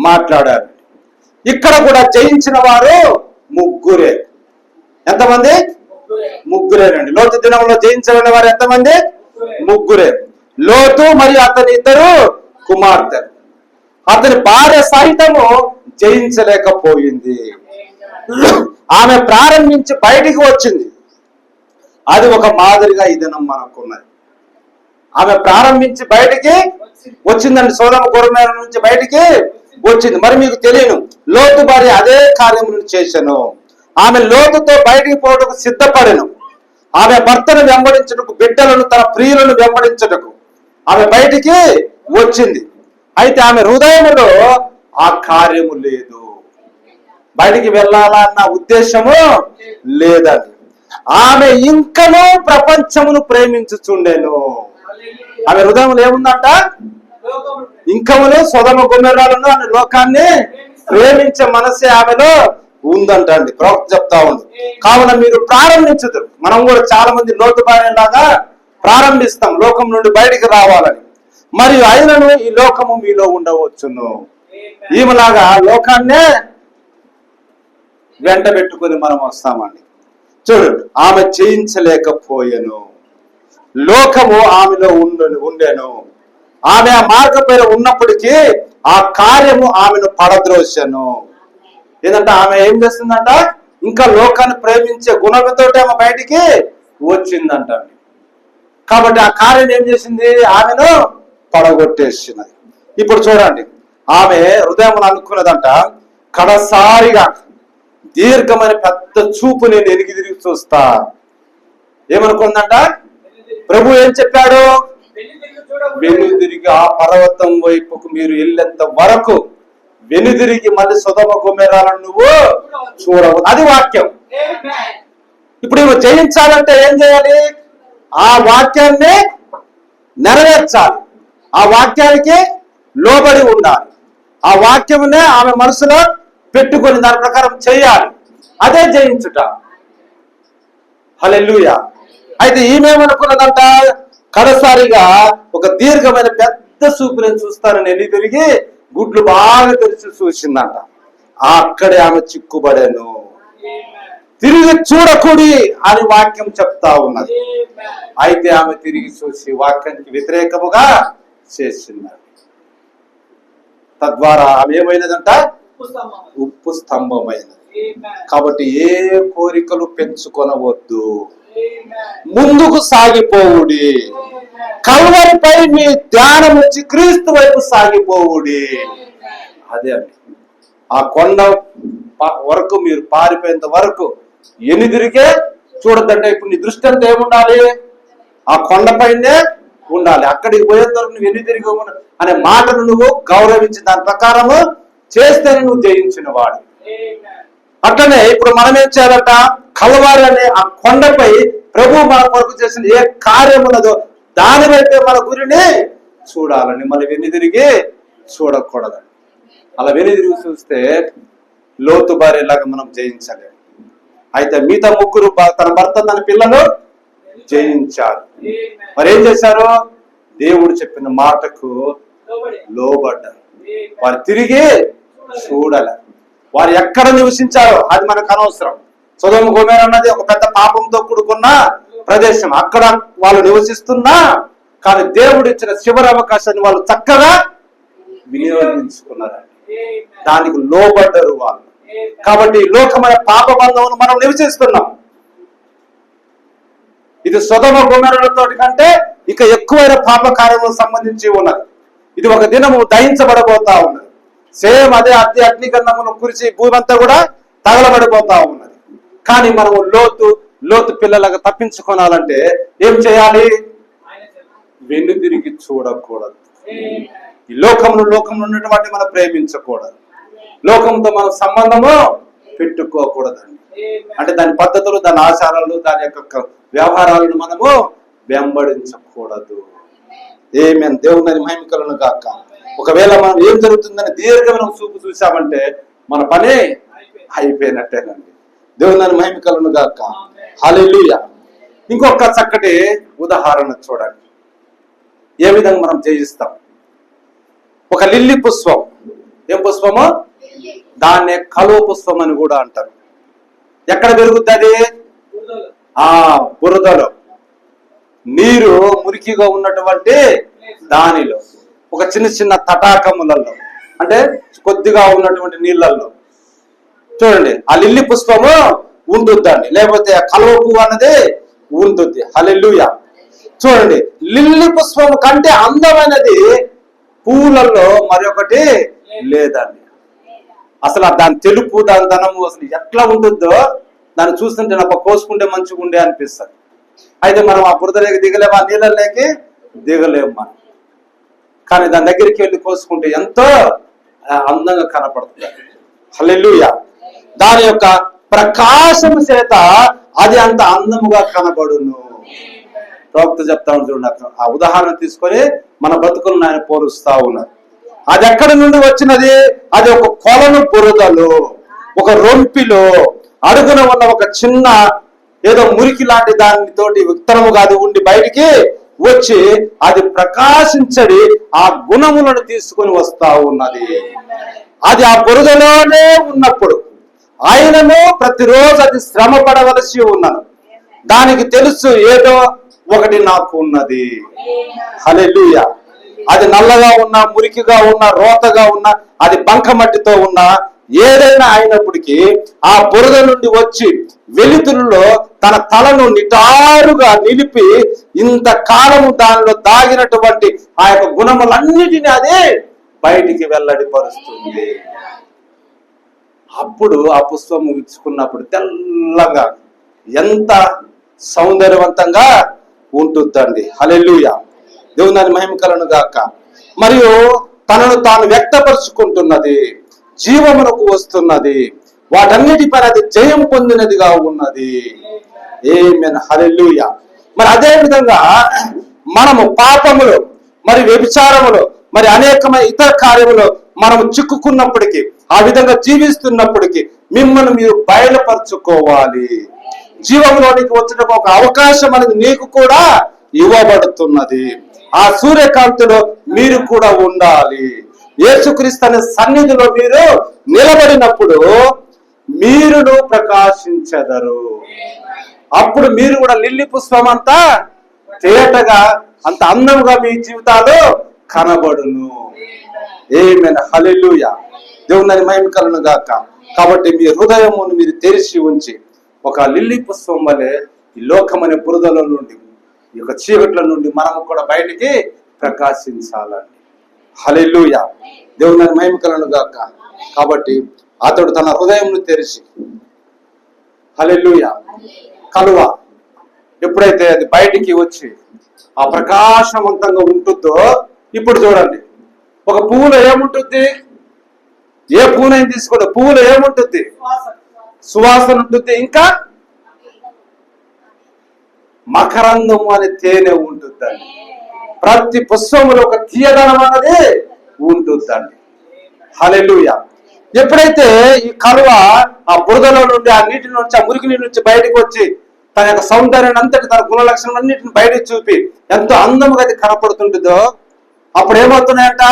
మాట్లాడారు. ఇక్కడ కూడా జయించిన వారు ముగ్గురే. ఎంతమంది? ముగ్గురేనండి. లోతు దినంలో జయించిన వారు ఎంతమంది? ముగ్గురే. లోతు మరియు అతని ఇద్దరు కుమార్తెలు. అతని భార్య సహితము జయించలేకపోయింది. ఆమె ప్రారంభించి బయటికి వచ్చింది. అది ఒక మాదిరిగా ఈ దినం మనకున్నది. ఆమె ప్రారంభించి బయటికి వచ్చిందండి. సోదమ గొర్రెల నుంచి బయటికి వచ్చింది. మరి మీకు తెలియను, లోతు భార్య అదే కార్యములను చేశాను. ఆమె లోతుతో బయటికి పోవటకు సిద్ధపడెను. ఆమె భర్తను వెంబడించుటకు, బిడ్డలను తన ప్రియులను వెంబడించుటకు ఆమె బయటికి వచ్చింది. అయితే ఆమె హృదయములో ఆ కార్యము లేదు. బయటికి వెళ్ళాలన్న ఉద్దేశము లేదని. ఆమె ఇంకనూ ప్రపంచమును ప్రేమించుచుండెను. ఆమె హృదయంలో ఏముందంట? ఇంకమును సొదొమ గొమొర్రాలను అనే లోకాన్ని ప్రేమించే మనసే ఆమెలో ఉందంట అండి. ప్రవక్త చెప్తా ఉంది. కావున మీరు ప్రారంభించదు. మనం కూడా చాలా మంది లోతు బారిలాగా ప్రారంభిస్తాం లోకం నుండి బయటికి రావాలని. మరియు అయినను ఈ లోకము మీలో ఉండవచ్చును. ఈమెలాగా లోకాన్నే వెంట పెట్టుకుని మనం వస్తామండి. చూడండి, ఆమె జయించలేకపోయాను, లోకము ఆమెలో ఉండెను. ఆమె ఆ మార్గంపైన ఉన్నప్పటికీ ఆ కార్యము ఆమెను పడద్రోశాను. ఏదంటే ఆమె ఏం చేస్తుందంట, ఇంకా లోకాన్ని ప్రేమించే గుణంతో ఆమె బయటికి వచ్చిందంట. కాబట్టి ఆ కార్యం ఏం చేసింది, ఆమెను పడగొట్టేసినది. ఇప్పుడు చూడండి, ఆమె హృదయం అనుకున్నదంట, కడసారిగా దీర్ఘమైన పెద్ద చూపు నేను ఎనిగి తిరిగి చూస్తా. ఏమనుకుందంట, ప్రభు ఏం చెప్పాడు, వెనుదిరిగి ఆ పర్వతం వైపుకు మీరు వెళ్ళేంత వరకు వెనుదిరిగి మళ్ళీ సొదొమ గొమొర్రాలను నువ్వు చూడవు. అది వాక్యం. ఇప్పుడు ఇవి జయించాలంటే ఏం చేయాలి, ఆ వాక్యాన్ని నెరవేర్చాలి, ఆ వాక్యానికి లోబడి ఉండాలి, ఆ వాక్యమునే ఆమె మనసులో పెట్టుకొని దాని ప్రకారం చేయాలి. అదే జయించుట. హల్లెలూయా. అయితే ఈమెమనుకున్నదంట, కడసారిగా ఒక దీర్ఘమైన పెద్ద చూపు నేను చూస్తానని వెళ్ళి తిరిగి గుడ్లు బాగా తెరిచి చూసిందంట. అక్కడే ఆమె చిక్కుబడాను. తిరిగి చూడకూడి అని వాక్యం చెప్తా ఉన్నది. అయితే ఆమె తిరిగి చూసి వాక్యానికి వ్యతిరేకముగా చేసింది. తద్వారా ఆమె ఏమైనదంట, ఉప్పు స్తంభమైనది. కాబట్టి ఏ కోరికలు పెంచుకొనవద్దు, ముందుకు సాగిపోవుడి. కల్వరిపై మీ ధ్యానం నుంచి క్రీస్తు వైపు సాగిపోవుడి. అదే అండి, ఆ కొండ వరకు మీరు పారిపోయేంత వరకు ఎనిదిరిగే చూడద్దంటే. ఇప్పుడు నీ దృష్టి అంతా ఏముండాలి, ఆ కొండపైనే ఉండాలి. అక్కడికి పోయేంత వరకు నువ్వు ఎనిదిరిగి అనే మాటను నువ్వు గౌరవించి దాని ప్రకారము చేస్తేనే నువ్వు జయించిన వాడు. అట్లనే ఇప్పుడు మనం ఏం చేయాలంట, కల్వారి అనే ఆ కొండపై ప్రభు మన కొరకు చేసిన ఏ కార్యం ఉన్నదో దాని వైపే మన గురిని చూడాలని, మళ్ళీ వెనుదిరిగి చూడకూడదండి. అలా వెనుదిరిగి చూస్తే లోతు భార్యలాగా మనం జయించలేము. అయితే మిగతా ముగ్గురు తన భర్త తన పిల్లలు జయించారు. మరి ఏం చేశారు, దేవుడు చెప్పిన మాటకు లోబడ్డారు. వారు తిరిగి చూడాలి. వారు ఎక్కడ నివసించారో అది మనకు అనవసరం. సొదొమ గొమొర్రా అన్నది ఒక పెద్ద పాపంతో కూడుకున్న ప్రదేశం. అక్కడ వాళ్ళు నివసిస్తున్నా కానీ దేవుడు ఇచ్చిన చివరి అవకాశాన్ని వాళ్ళు చక్కగా వినియోగించుకున్నారు. దానికి లోబడ్డరు వాళ్ళు. కాబట్టి లోకమైన పాప బంధమును మనం నివసిస్తున్నాం. ఇది సొదొమ గొమొర్రాలతో కంటే ఇక ఎక్కువైన పాప కార్యములకు సంబంధించి ఉన్నది. ఇది ఒక దినము దహించబడబోతా ఉన్నది. సేమ్ అదే అగ్నిగంధమును కురిసి భూమి అంతా కూడా తగలబడిపోతా ఉన్నది. కానీ మనము లోతు పిల్లలకు తప్పించుకోవాలంటే ఏం చేయాలి, వెనుదిరిగి చూడకూడదు. ఈ లోకంలో ఉన్నటువంటి మనం ప్రేమించకూడదు, లోకంతో మనం సంబంధము పెట్టుకోకూడదండి. అంటే దాని పద్ధతులు, దాని ఆచారాలు, దాని యొక్క వ్యవహారాలను మనము వెంబడించకూడదు. ఏమేన్ దేవుని మహిమ కలుగును గాక. ఒకవేళ మనం ఏం జరుగుతుందని దీర్ఘమైన చూపు చూసామంటే మన పని అయిపోయినట్టేనండి. దేవుని మహిమ కలుగును గాక. హల్లెలూయా. ఇంకొక చక్కటి ఉదాహరణ చూడండి, ఏ విధంగా మనం జయిస్తాం. ఒక లిల్లీ పుష్పం, ఏం పుష్పము, దాన్నే కలువ పుష్పం అని కూడా అంటారు. ఎక్కడ పెరుగుతుంది, బురదలో, నీరు మురికిగా ఉన్నటువంటి దానిలో, ఒక చిన్న చిన్న తటాకములలో, అంటే కొద్దిగా ఉన్నటువంటి నీళ్ళల్లో. చూడండి, ఆ లిల్లీ పుష్పము ఉంటుందండి, లేకపోతే కలువ పువ్వు అన్నది ఉంటుంది. హల్లెలూయా. చూడండి, లిల్లీ పుష్పం కంటే అందమైనది పువ్వులలో మరొకటి లేదండి. అసలు దాని తెలుపు, దాని ధనము అసలు ఎట్లా ఉంటుందో దాన్ని చూస్తుంటే నాకు కోసుకుంటే మంచిగా ఉండే అనిపిస్తుంది. అయితే మనం ఆ బురదలోకి దిగలేము, ఆ నీళ్ళలోకి దిగలేము మనం. కానీ దాని దగ్గరికి వెళ్ళి కోసుకుంటే ఎంతో అందంగా కనపడుతుంది. హల్లెలూయా. దాని యొక్క ప్రకాశం చేత అది అంత అందముగా కనబడును. ప్రవక్త చెప్తా ఉంటాడు. ఆ ఉదాహరణ తీసుకొని మన బతుకులను ఆయన పోలుస్తా ఉన్నారు. అది ఎక్కడి నుండి వచ్చినది? అది ఒక కొలను బురదలో, ఒక రొంపిలో, అడుగున ఉన్న ఒక చిన్న ఏదో మురికి లాంటి దానితోటి విత్తనముగా అది ఉండి బయటికి వచ్చి అది ప్రకాశించడి ఆ గుణములను తీసుకొని వస్తా ఉన్నది. అది ఆ బురదలోనే ఉన్నప్పుడు ఆయనను ప్రతిరోజు అది శ్రమ పడవలసి ఉన్నది. దానికి తెలుసు ఏదో ఒకటి నాకు ఉన్నది. హల్లెలూయా. అది నల్లగా ఉన్నా, మురికిగా ఉన్నా, రోతగా ఉన్నా, అది బంకమట్టితో ఉన్నా, ఏదైనా అయినప్పటికీ ఆ బురద నుండి వచ్చి వెలుతురులో తన తలను నిటారుగా నిలిపి ఇంతకాలము దానిలో దాగినటువంటి ఆ యొక్క గుణములన్నిటినీ అదే బయటికి వెల్లడిపరుస్తుంది. అప్పుడు ఆ పుష్పము విచ్చుకున్నప్పుడు తెల్లగా ఎంత సౌందర్యవంతంగా ఉంటుందండి. హల్లెలూయా. దేవుని మహిమ కలుగును గాక. మరియు తనను తాను వ్యక్తపరుచుకుంటున్నది, జీవమునకు వస్తున్నది, వాటన్నిటిపైన అది జయం పొందినదిగా ఉన్నది. ఆమేన్. హల్లెలూయా. మరి అదే విధంగా మనము పాపములు, మరి వ్యభిచారములు, మరి అనేకమైన ఇతర కార్యములు మనము చిక్కుకున్నప్పటికీ, ఆ విధంగా జీవిస్తున్నప్పటికీ మిమ్మల్ని మీరు బయలుపరుచుకోవాలి. జీవంలోనికి వచ్చేటప్పుడు ఒక అవకాశం అనేది నీకు కూడా ఇవ్వబడుతున్నది. ఆ సూర్యకాంతిలో మీరు కూడా ఉండాలి. యేసుక్రీస్తు అనే సన్నిధిలో మీరు నిలబడినప్పుడు మీరును ప్రకాశించెదరు. అప్పుడు మీరు కూడా లిల్లీ పుష్పం అంతా తేటగా, అంత అందంగా మీ జీవితాలు కనబడును. ఆమేన్. హల్లెలూయా. దేవుని మహిమ కలుగును గాక. కాబట్టి మీ హృదయమును మీరు తెరిచి ఉంచి ఒక లిల్లీ పుష్పం వలె ఈ లోకమనే బురదల నుండి, ఈ యొక్క చీకట్ల నుండి మనము కూడా బయటికి ప్రకాశించాలండి. హల్లెలూయా. దేవుని మహిమ కలుగును గాక. కాబట్టి అతడు తన హృదయంను తెరిచి, హల్లెలూయా, కలువ ఎప్పుడైతే అది బయటికి వచ్చి ఆ ప్రకాశవంతంగా ఉంటుందో, ఇప్పుడు చూడండి, ఒక పువ్వులో ఏముంటుంది? ఏ పువ్వునైనా తీసుకోండి, పువ్వులో ఏముంటుంది? సువాసన ఉంటుంది, ఇంకా మకరందము అనే తేనె ఉంటుందండి. ప్రతి పుష్పములో ఒక తీయదనం అన్నది ఉంటుందండి. హల్లెలూయా. ఎప్పుడైతే ఈ కలువ ఆ బురదలో నుండి, ఆ నీటి నుంచి, ఆ మురికి నీటి నుంచి బయటకు వచ్చి తన యొక్క సౌందర్యాన్ని అంతటి, తన గుణ లక్షణాలన్నింటిని బయటకు చూపి ఎంతో అందముగా అది కనపడుతుంటుందో, అప్పుడు ఏమవుతున్నాయంట?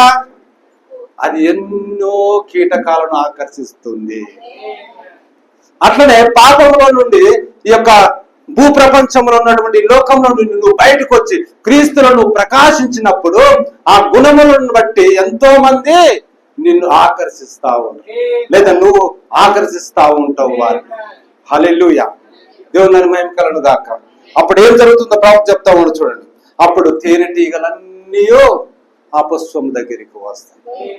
అది ఎన్నో కీటకాలను ఆకర్షిస్తుంది. అట్లనే పాపంలో నుండి, ఈ యొక్క భూప్రపంచంలో ఉన్నటువంటి లోకంలో నుండి నువ్వు బయటకు వచ్చి క్రీస్తులో నువ్వు ప్రకాశించినప్పుడు ఆ గుణములను బట్టి ఎంతో మంది నిన్ను ఆకర్షిస్తా ఉంటారు, లేదా నువ్వు ఆకర్షిస్తా ఉంటావు వారిని. హల్లెలూయా. దేవుని మహిమ కలుగును గాక. అప్పుడు ఏం జరుగుతుందో ప్రభు చెప్తా ఉన్నాడు చూడండి. అప్పుడు తేనెటీగలన్నీ ఆ పుష్పం దగ్గరికి వస్తాయి,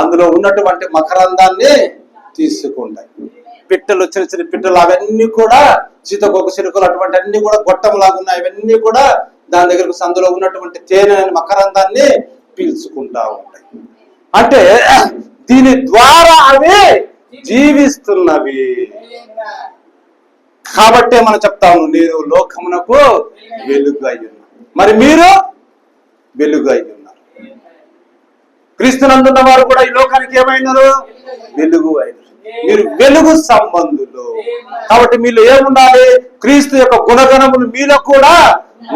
అందులో ఉన్నటువంటి మకరందాన్ని తీసుకుంటాయి. పిట్టలు, చిన్న చిన్న పిట్టలు, అవన్నీ కూడా సీతకొక చిలుకలు, అటువంటి అన్ని కూడా గొట్టంలాగా ఉన్నాయి, అవన్నీ కూడా దాని దగ్గరకు అందులో ఉన్నటువంటి తేనె మకరందాన్ని పీల్చుకుంటా ఉంటాయి. అంటే దీని ద్వారా అవి జీవిస్తున్నవి. కాబట్టే మనం చెప్తాము, నేను లోకమునకు వెలుగు అయి ఉన్నా. మరి మీరు వెలుగు అయి ఉన్నారు. క్రీస్తునందున్న వారు కూడా ఈ లోకానికి ఏమైనారు? వెలుగు అయినారు. మీరు వెలుగు సంబంధులు. కాబట్టి మీలో ఏముండాలి? క్రీస్తు యొక్క గుణగణములు మీలో కూడా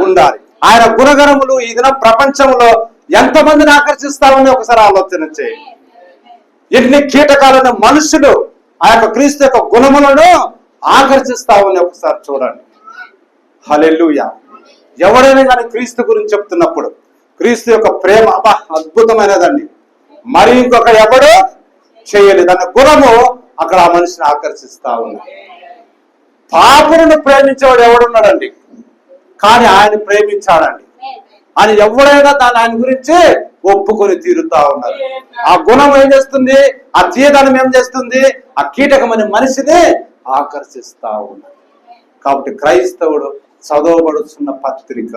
ఉండాలి. ఆయన గుణగణములు ఈ దినం ప్రపంచంలో ఎంతమందిని ఆకర్షిస్తామని ఒకసారి ఆలోచన చేయండి. ఎన్ని కీటకాలైన మనుషులు ఆ యొక్క క్రీస్తు యొక్క గుణములను ఆకర్షిస్తామని ఒకసారి చూడండి. హల్లెలూయా. ఎవరైనా కానీ క్రీస్తు గురించి చెప్తున్నప్పుడు క్రీస్తు యొక్క ప్రేమ అద్భుతమైనదండి. మరి ఇంకొక ఎవడు చేయలేదు అన్న గుణము అక్కడ ఆ మనిషిని ఆకర్షిస్తా ఉంది. పాపులను ప్రేమించేవాడు ఎవడున్నాడండి? కానీ ఆయన ప్రేమించాడండి. ఆయన ఎవడైనా దాన్ని ఆయన గురించి ఒప్పుకొని తీరుతా ఉన్నారు. ఆ గుణం ఏం చేస్తుంది? ఆ తీయదనం ఏం చేస్తుంది? ఆ కీటకమైన మనిషిని ఆకర్షిస్తా ఉన్నారు. కాబట్టి క్రైస్తవుడు చదవబడుతున్న పత్రిక.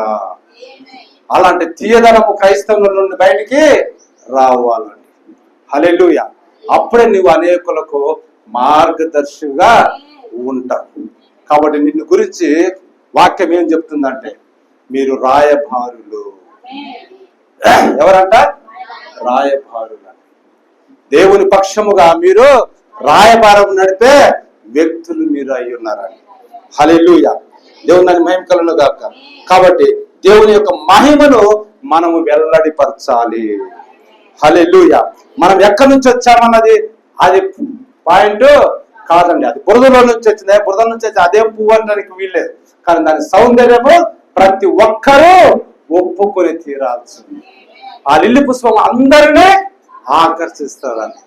అలాంటి తీయదనము క్రైస్తవుల నుండి బయటికి రావాలండి. హల్లెలూయా. అప్పుడే నువ్వు అనేకులకు మార్గదర్శిగా ఉంటావు. కాబట్టి నిన్ను గురించి వాక్యం ఏం చెప్తుందంటే, మీరు రాయభారులు. ఎవరంట? రాయభారులు. దేవుని పక్షముగా మీరు రాయబారం నడిపే వ్యక్తులు మీరు అయి ఉన్నారని. హల్లెలూయా. దేవుని మహిమ కలుగును గాక. కాబట్టి దేవుని యొక్క మహిమను మనము వెల్లడిపరచాలి. హల్లెలూయా. మనం ఎక్కడి నుంచి వచ్చామన్నది అది పాయింట్ కాదండి. అది బురదలో నుంచి వచ్చింది. బురద నుంచి వచ్చి అదేం పువ్వు అనడానికి వీల్లేదు. కానీ దాని సౌందర్యము ప్రతి ఒక్కరూ ఒప్పుకొని తీరాల్సింది. ఆ లిల్లీ పుష్పం అందరినీ ఆకర్షిస్తుందని.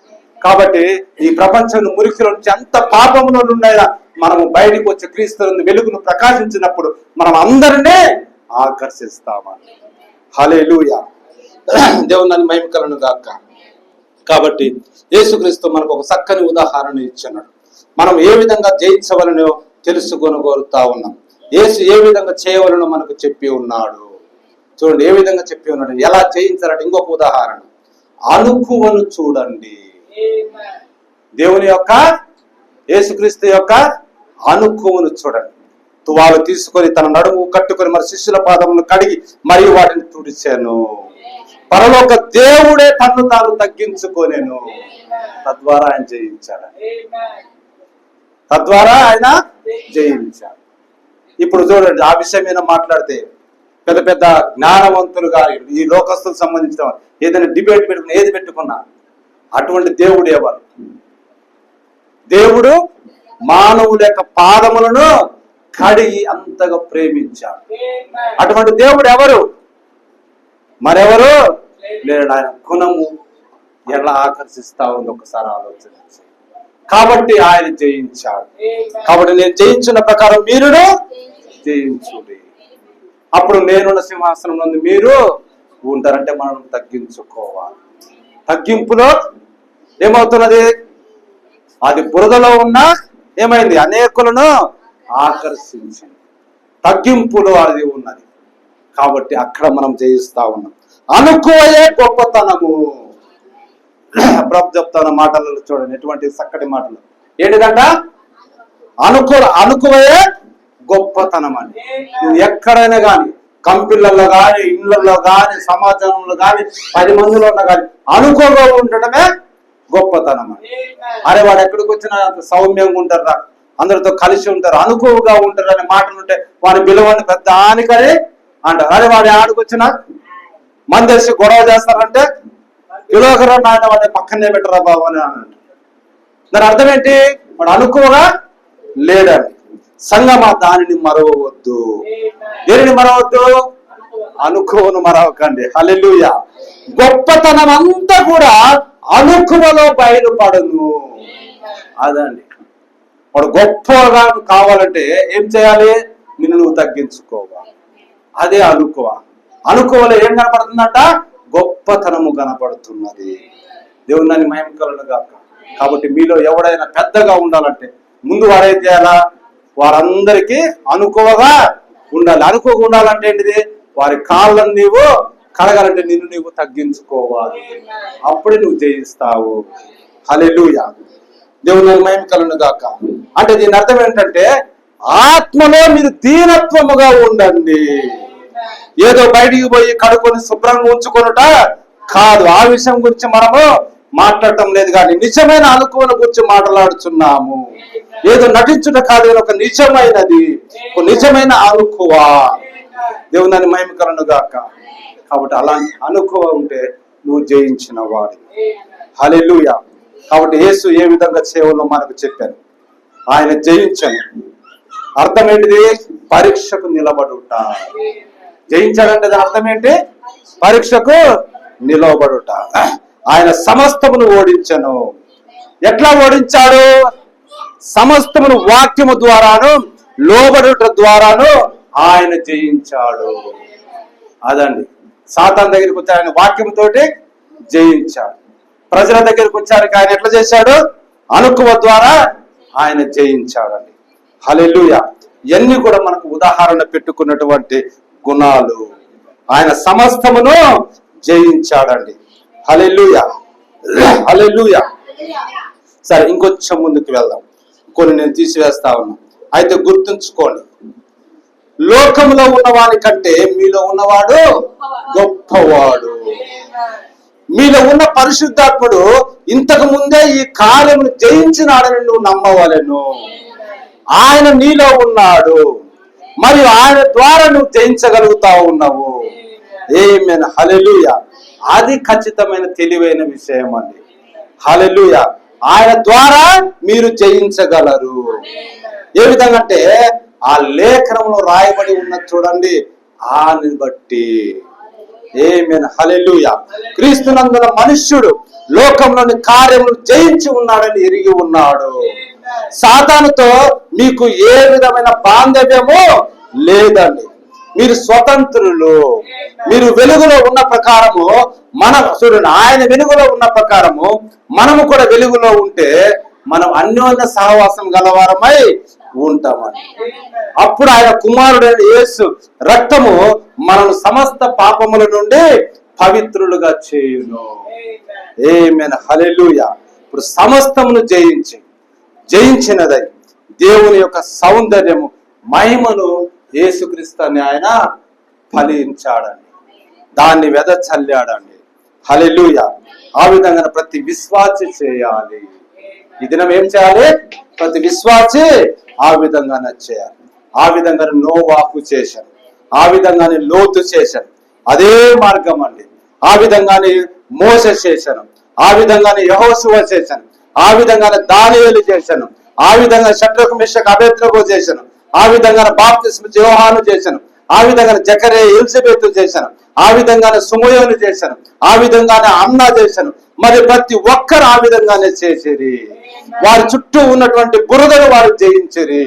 కాబట్టి ఈ ప్రపంచం మురికిలో నుంచి ఎంత పాపంలో ఉన్నాయా మనము బయటికి వచ్చి క్రీస్తు వెలుగును ప్రకాశించినప్పుడు మనం అందరినీ ఆకర్షిస్తామని. హల్లెలూయా. దేవుని మహిమ కలుగును గాక. కాబట్టి యేసుక్రీస్తు మనకు ఒక చక్కని ఉదాహరణ ఇచ్చినాడు. మనం ఏ విధంగా జయించవలనో తెలుసుకొని కోరుతా ఉన్నాం. యేసు ఏ విధంగా చేయవలనో మనకు చెప్పి ఉన్నాడు. చూడండి ఏ విధంగా చెప్పి ఉన్నాడు. ఎలా జయించాలంటే ఇంకొక ఉదాహరణ, అణుకువను చూడండి. దేవుని యొక్క యేసుక్రీస్తు యొక్క అణుకువను చూడండి. తువాలు తీసుకొని తన నడుము కట్టుకొని మరి శిష్యుల పాదములను కడిగి మరియు వాటిని తుడిచాను. పరలోక దేవుడే తన్ను తాను తగ్గించుకోనేను. తద్వారా ఆయన జయించాడు. తద్వారా ఆయన జయించాడు. ఇప్పుడు చూడండి ఆ విషయం మీద మాట్లాడితే పెద్ద పెద్ద జ్ఞానవంతులుగా ఈ లోకస్తులకు సంబంధించిన ఏదైనా డిబేట్ పెట్టుకున్నా ఏది పెట్టుకున్నా అటువంటి దేవుడు ఎవరు? దేవుడు మానవుల యొక్క పాదములను కడిగి అంతగా ప్రేమించాడు. అటువంటి దేవుడు ఎవరు? మరెవరు లేడు. ఆయన గుణము ఎలా ఆకర్షిస్తా ఉంది ఒకసారి ఆలోచించండి. కాబట్టి ఆయన జయించాడు. కాబట్టి నేను జయించిన ప్రకారం మీరును జయించుడి. అప్పుడు నేనున్న సింహాసనం నుండి మీరు ఉంటారంటే మనం తగ్గించుకోవాలి. తగ్గింపులో ఏమవుతున్నది? అది బురదలో ఉన్న ఏమైంది? అనేకులను ఆకర్షించింది. తగ్గింపులో అది ఉన్నది. కాబట్టి అక్కడ మనం జయిస్తా ఉన్నాం. అనుకోయే గొప్పతనము. ప్రభు చెప్తాను మాటలలో చూడండి ఎటువంటి చక్కటి మాటలు. ఏంటిదంట? అనుకోయే గొప్పతనం అని. నువ్వు ఎక్కడైనా కానీ కంపెనీలలో కానీ ఇళ్లలో కానీ సమాజంలో కానీ 10 మందిలో ఉన్నా కానీ అనుకోగా ఉండటమే గొప్పతనం అని. అరే వాడు ఎక్కడికి వచ్చినా సౌమ్యంగా ఉంటారు, అందరితో కలిసి ఉంటారు, అనుకోగా ఉంటారు అనే మాటలు ఉంటే వాడి విలువని పెద్ద ఆనికని అంటారు. అరే వాడి ఆడికి వచ్చినా మందేసి గొడవ చేస్తారంటే విలోకరా నాయన వాడి పక్కనే పెట్టరా బాబు అని అంటారు. దాని అర్థం ఏంటి? వాడు అనుకోగా లేడని. సంగమా దానిని మరవద్దు. దేనిని మరవద్దు? అనుకోను మరవకండి. హల్లెలూయా. గొప్పతనం అంతా కూడా అనుకువలో బయలుపడను. అదండి. వాడు గొప్పగా కావాలంటే ఏం చేయాలి? నిన్ను నువ్వు తగ్గించుకోవాలి. అదే అనుకువ. అనుకోవలో ఏం కనపడుతుందంట? గొప్పతనము కనపడుతున్నది. దేవుని మహిమ కలుగును గాక. కాబట్టి మీలో ఎవడైనా పెద్దగా ఉండాలంటే ముందు వాడేం చేయాలా? వారందరికీ అనుకోవగా ఉండాలి. అనుకోగా ఉండాలంటే ఏంటిది? వారి కాళ్ళను నీవు కడగాలంటే నిన్ను నీవు తగ్గించుకోవాలి. అప్పుడే నువ్వు జయిస్తావు. హల్లెలూయా. దేవుని మహిమ కలుగును గాక. అంటే దీని అర్థం ఏంటంటే ఆత్మలో మీరు దీనత్వముగా ఉండండి. ఏదో బయటికి పోయి కడుకొని శుభ్రంగా ఉంచుకొనుట కాదు. ఆ విషయం గురించి మనము మాట్లాడటం లేదు, కానీ నిజమైన అనుకోవన గురించి మాట్లాడుతున్నాము. ఏదో నటించుట కాదు, ఒక నిజమైనది, ఒక నిజమైన అనుకువ. దేవుని మహిమ కలుగును గాక. కాబట్టి అలాంటి అనుకువ ఉంటే నువ్వు జయించిన వాడు. హల్లెలూయా. కాబట్టి యేసు ఏ విధంగా చేయవలో మనకు చెప్పారు. ఆయన జయించాను. అర్థం ఏంటిది? పరీక్షకు నిలబడుట. జయించాడంటే దాని అర్థం ఏంటి? పరీక్షకు నిలబడుట. ఆయన సమస్తమును ఓడించను. ఎట్లా ఓడించాడు? సమస్తమును వాక్యము ద్వారాను లోబడుట ద్వారాను ఆయన జయించాడు. అదండి. సాతాను దగ్గరికి వచ్చి ఆయన వాక్యంతోటి జయించాడు. ప్రజల దగ్గరికి వచ్చారికి ఆయన ఎట్లా చేశాడు? అనుకువ ద్వారా ఆయన జయించాడండి. హల్లెలూయా. ఇవన్నీ కూడా మనకు ఉదాహరణ పెట్టుకున్నటువంటి గుణాలు. ఆయన సమస్తమును జయించాడండి. హల్లెలూయా. హల్లెలూయా. సరే, ఇంకొంచెం ముందుకు వెళ్దాం. కొన్ని నేను తీసివేస్తా ఉన్నా. అయితే గుర్తుంచుకోండి, లోకంలో ఉన్నవాని కంటే మీలో ఉన్నవాడు గొప్పవాడు. మీలో ఉన్న పరిశుద్ధాత్ముడు ఇంతకు ముందే ఈ కార్యమును జయించినాడని నువ్వు నమ్మవలెను. ఆయన నీలో ఉన్నాడు, మరియు ఆయన ద్వారా నువ్వు జయించగలుగుతా ఉన్నావు. ఆమేన్, హల్లెలూయా. అది ఖచ్చితమైన తెలివైన విషయం అండి. హల్లెలూయా. ఆయన ద్వారా మీరు జయించగలరు. ఏ విధంగా అంటే ఆ లేఖనంలో రాయబడి ఉన్నది చూడండి, ఆని బట్టి. ఆమేన్, హల్లెలూయా. క్రీస్తునందున మనుష్యుడు లోకంలోని కార్యములు జయించి ఉన్నాడని ఎరిగి ఉన్నాడు. సాతానుతో మీకు ఏ విధమైన బాంధవ్యము లేదండి. మీరు స్వతంత్రులు. మీరు వెలుగులో ఉన్న ప్రకారము చూడండి, ఆయన వెలుగులో ఉన్న ప్రకారము మనము కూడా వెలుగులో ఉంటే మనం అన్యోన్య సహవాసం గలవారమై ఉంటామని. అప్పుడు ఆయన కుమారుడైన యేసు రక్తము మనం సమస్త పాపముల నుండి పవిత్రులుగా చేయును. ఆమేన్, హల్లెలూయా. ఇప్పుడు సమస్తమును జయించినదై దేవుని యొక్క సౌందర్యము మహిమను యేసుక్రీస్తు అని ఆయన ఫలించాడండి, దాన్ని వెదచల్లాడండి. హల్లెలూయా. ఆ విధంగా ప్రతి విశ్వాసి చేయాలి. ఈ దినం ఏం చేయాలి? ప్రతి విశ్వాసి ఆ విధంగానే చేయాలి. ఆ విధంగానే నోవాహు చేశాను, ఆ విధంగానే లోతు చేశాను, అదే మార్గం అండి. ఆ విధంగానే మోసే చేశాను, ఆ విధంగానే యెహోషువ చేశాను, ఆ విధంగానే దానియేలు చేశాను, ఆ విధంగా షడ్రకు మెషకు అబేద్నెగో చేశాను, ఆ విధంగా బాప్తిస్మ యోహాను చేశాను, ఆ విధంగా జకరియా ఎలిజబెత్ చేశాను, ఆ విధంగానే సుమయోను చేశాను, ఆ విధంగానే అన్నా చేశాను. మరి ప్రతి ఒక్కరు ఆ విధంగానే చేసేది. వారి చుట్టూ ఉన్నటువంటి బురదను వారు జయించిరి.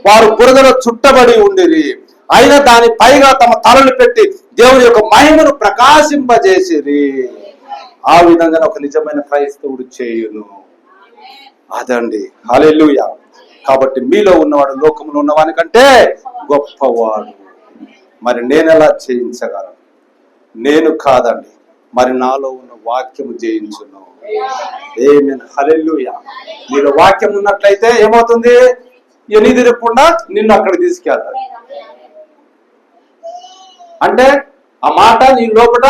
వారు బురదలో చుట్టబడి ఉండిరి, అయినా దాని పైగా తమ తలలు పెట్టి దేవుని యొక్క మహిమను ప్రకాశింపజేసిరి. ఆ విధంగా ఒక నిజమైన క్రైస్తవుడు చేయును. అదండి, హల్లెలూయా. కాబట్టి మీలో ఉన్నవాడు లోకంలో ఉన్నవాని కంటే గొప్పవాడు. మరి నేను ఎలా జయించగలను? నేను కాదండి, మరి నాలో ఉన్న వాక్యము జయించును. ఆమేన్, హల్లెలూయా. నీలో వాక్యం ఉన్నట్లయితే ఏమవుతుంది? ఎనిదిరకుండా నిన్ను అక్కడ తీసుకెళ్తాడు. అంటే ఆ మాట నీ లోపల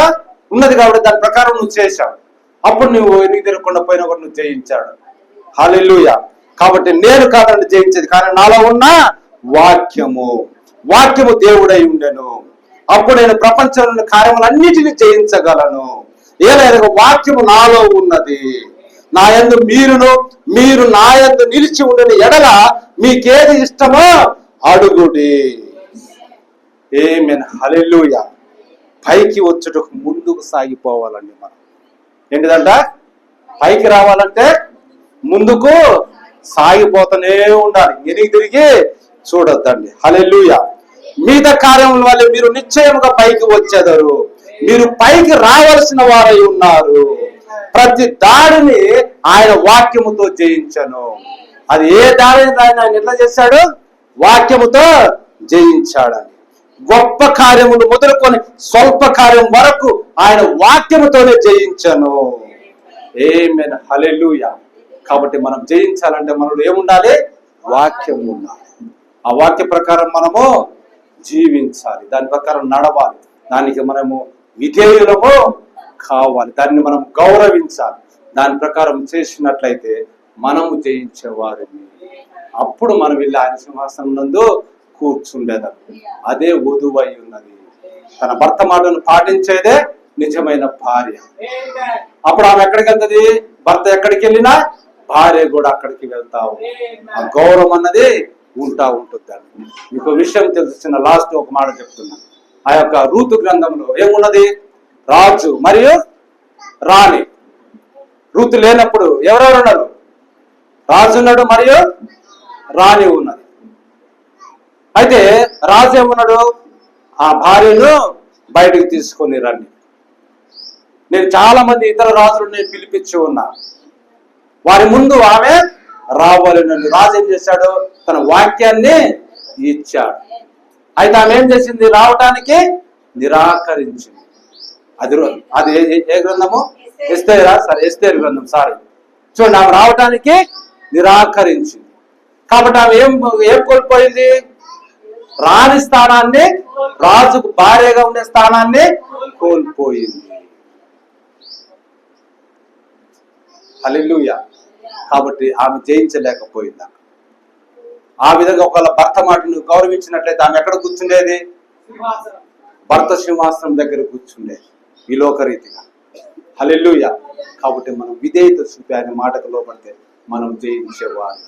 ఉన్నది కాబట్టి దాని ప్రకారం నువ్వు చేశావు. అప్పుడు నువ్వు ఎనిదిరకుండా పోయినా కూడా నువ్వు జయించాడు. హల్లెలూయా. కాబట్టి నేను కాదండి జయించేది, కానీ నాలో ఉన్న వాక్యము దేవుడై ఉండెను. అప్పుడు నేను ప్రపంచంలోని కార్యములన్నిటినీ జయించగలను. ఏలైనా వాక్యము నాలో ఉన్నది. నా యందు మీరు నా యందు నిలిచి ఉండిన ఎడల మీకేది ఇష్టమో అడుగుడి. ఆమేన్, హల్లెలూయా. పైకి వచ్చుటకు ముందుకు సాగిపోవాలండి. మనం ఏంటిదంట? పైకి రావాలంటే ముందుకు సాగిపోతూనే ఉండాలి, వెనక్కి తిరిగి చూడొద్దండి. హల్లెలూయా. మీద కార్యముల వల్ల మీరు నిశ్చయముగా పైకి వచ్చేదారు. మీరు పైకి రావాల్సిన వారై ఉన్నారు. ప్రతి దాడిని ఆయన వాక్యముతో జయించను. అది ఏ దాడిని ఆయన ఎట్లా చేశాడు? వాక్యముతో జయించాడని. గొప్ప కార్యములు మొదలుకొని స్వల్ప కార్యం వరకు ఆయన వాక్యముతోనే జయించను. ఆమేన్, హల్లెలూయా. కాబట్టి మనం జయించాలంటే మనలో ఏముండాలి? వాక్యం ఉండాలి. ఆ వాక్య ప్రకారం మనము జీవించాలి, దాని ప్రకారం నడవాలి, దానికి మనము విధేయులము కావాలి, దాన్ని మనం గౌరవించాలి. దాని ప్రకారం చేసినట్లయితే మనము జయించేవారిని. అప్పుడు మనం వెళ్ళి ఆయన సింహాసనం నందు కూర్చుండేదాం. అదే వధువై ఉన్నది. తన భర్త మాటను పాటించేదే నిజమైన భార్య. అప్పుడు ఆమె ఎక్కడికి వెళ్తుంది? భర్త ఎక్కడికి వెళ్ళినా భార్య కూడా అక్కడికి వెళ్తావు. ఆ గౌరవం అన్నది ఉంటుందండి. మీకు విషయం తెలిసిన లాస్ట్ ఒక మాట చెప్తున్నా. ఆ యొక్క రూతు గ్రంథంలో ఏమున్నది? రాజు మరియు రాణి. రూతు లేనప్పుడు ఎవరెవరు ఉన్నారు? రాజు ఉన్నాడు మరియు రాణి ఉన్నది. అయితే రాజు ఏమన్నాడు? ఆ భార్యను బయటకు తీసుకొని రండి. నేను చాలా మంది ఇతర రాజులు నేను పిలిపించి ఉన్నా, వారి ముందు ఆమె రావాలని. రాజు ఏం చేశాడు? తన వాక్యాన్ని ఇచ్చాడు. అయితే ఆమె ఏం చేసింది? రావటానికి నిరాకరించింది. అది ఏ గ్రంథము? ఎస్తేరా? సరే, ఎస్తేరు గ్రంథం. సారీ, చూడండి, ఆమె రావటానికి నిరాకరించింది. కాబట్టి ఆమె ఏం కోల్పోయింది? రాణి స్థానాన్ని, రాజుకు భార్యగా ఉండే స్థానాన్ని కోల్పోయింది. హల్లెలూయా. కాబట్టి ఆమె జయించలేకపోయిందా? ఆ విధంగా ఒకవేళ భర్త మాటను గౌరవించినట్లయితే ఆమె ఎక్కడ కూర్చుండేది? భర్త సింహాసనం దగ్గర కూర్చుండేది ఈ లోకరీతిగా. హల్లెలూయా. కాబట్టి మనం విధేయత చూపి ఆయన మాటకు లోపడితే మనం జయించేవారు.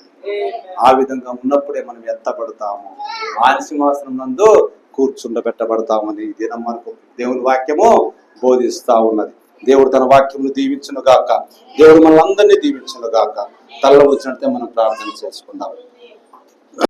ఆ విధంగా ఉన్నప్పుడే మనం ఎత్తబడతాము, ఆయన సింహాసనం నందు కూర్చుండబెట్టబడతామని ఈ దినం మనకు దేవుని వాక్యము బోధిస్తా ఉన్నది. దేవుడు తన వాక్యమును దీవించును గాక. దేవుడు మనల్ని అందరినీ దీవించును గాక. తల్ల వచ్చినట్టే మనం ప్రార్థన చేసుకుందాం.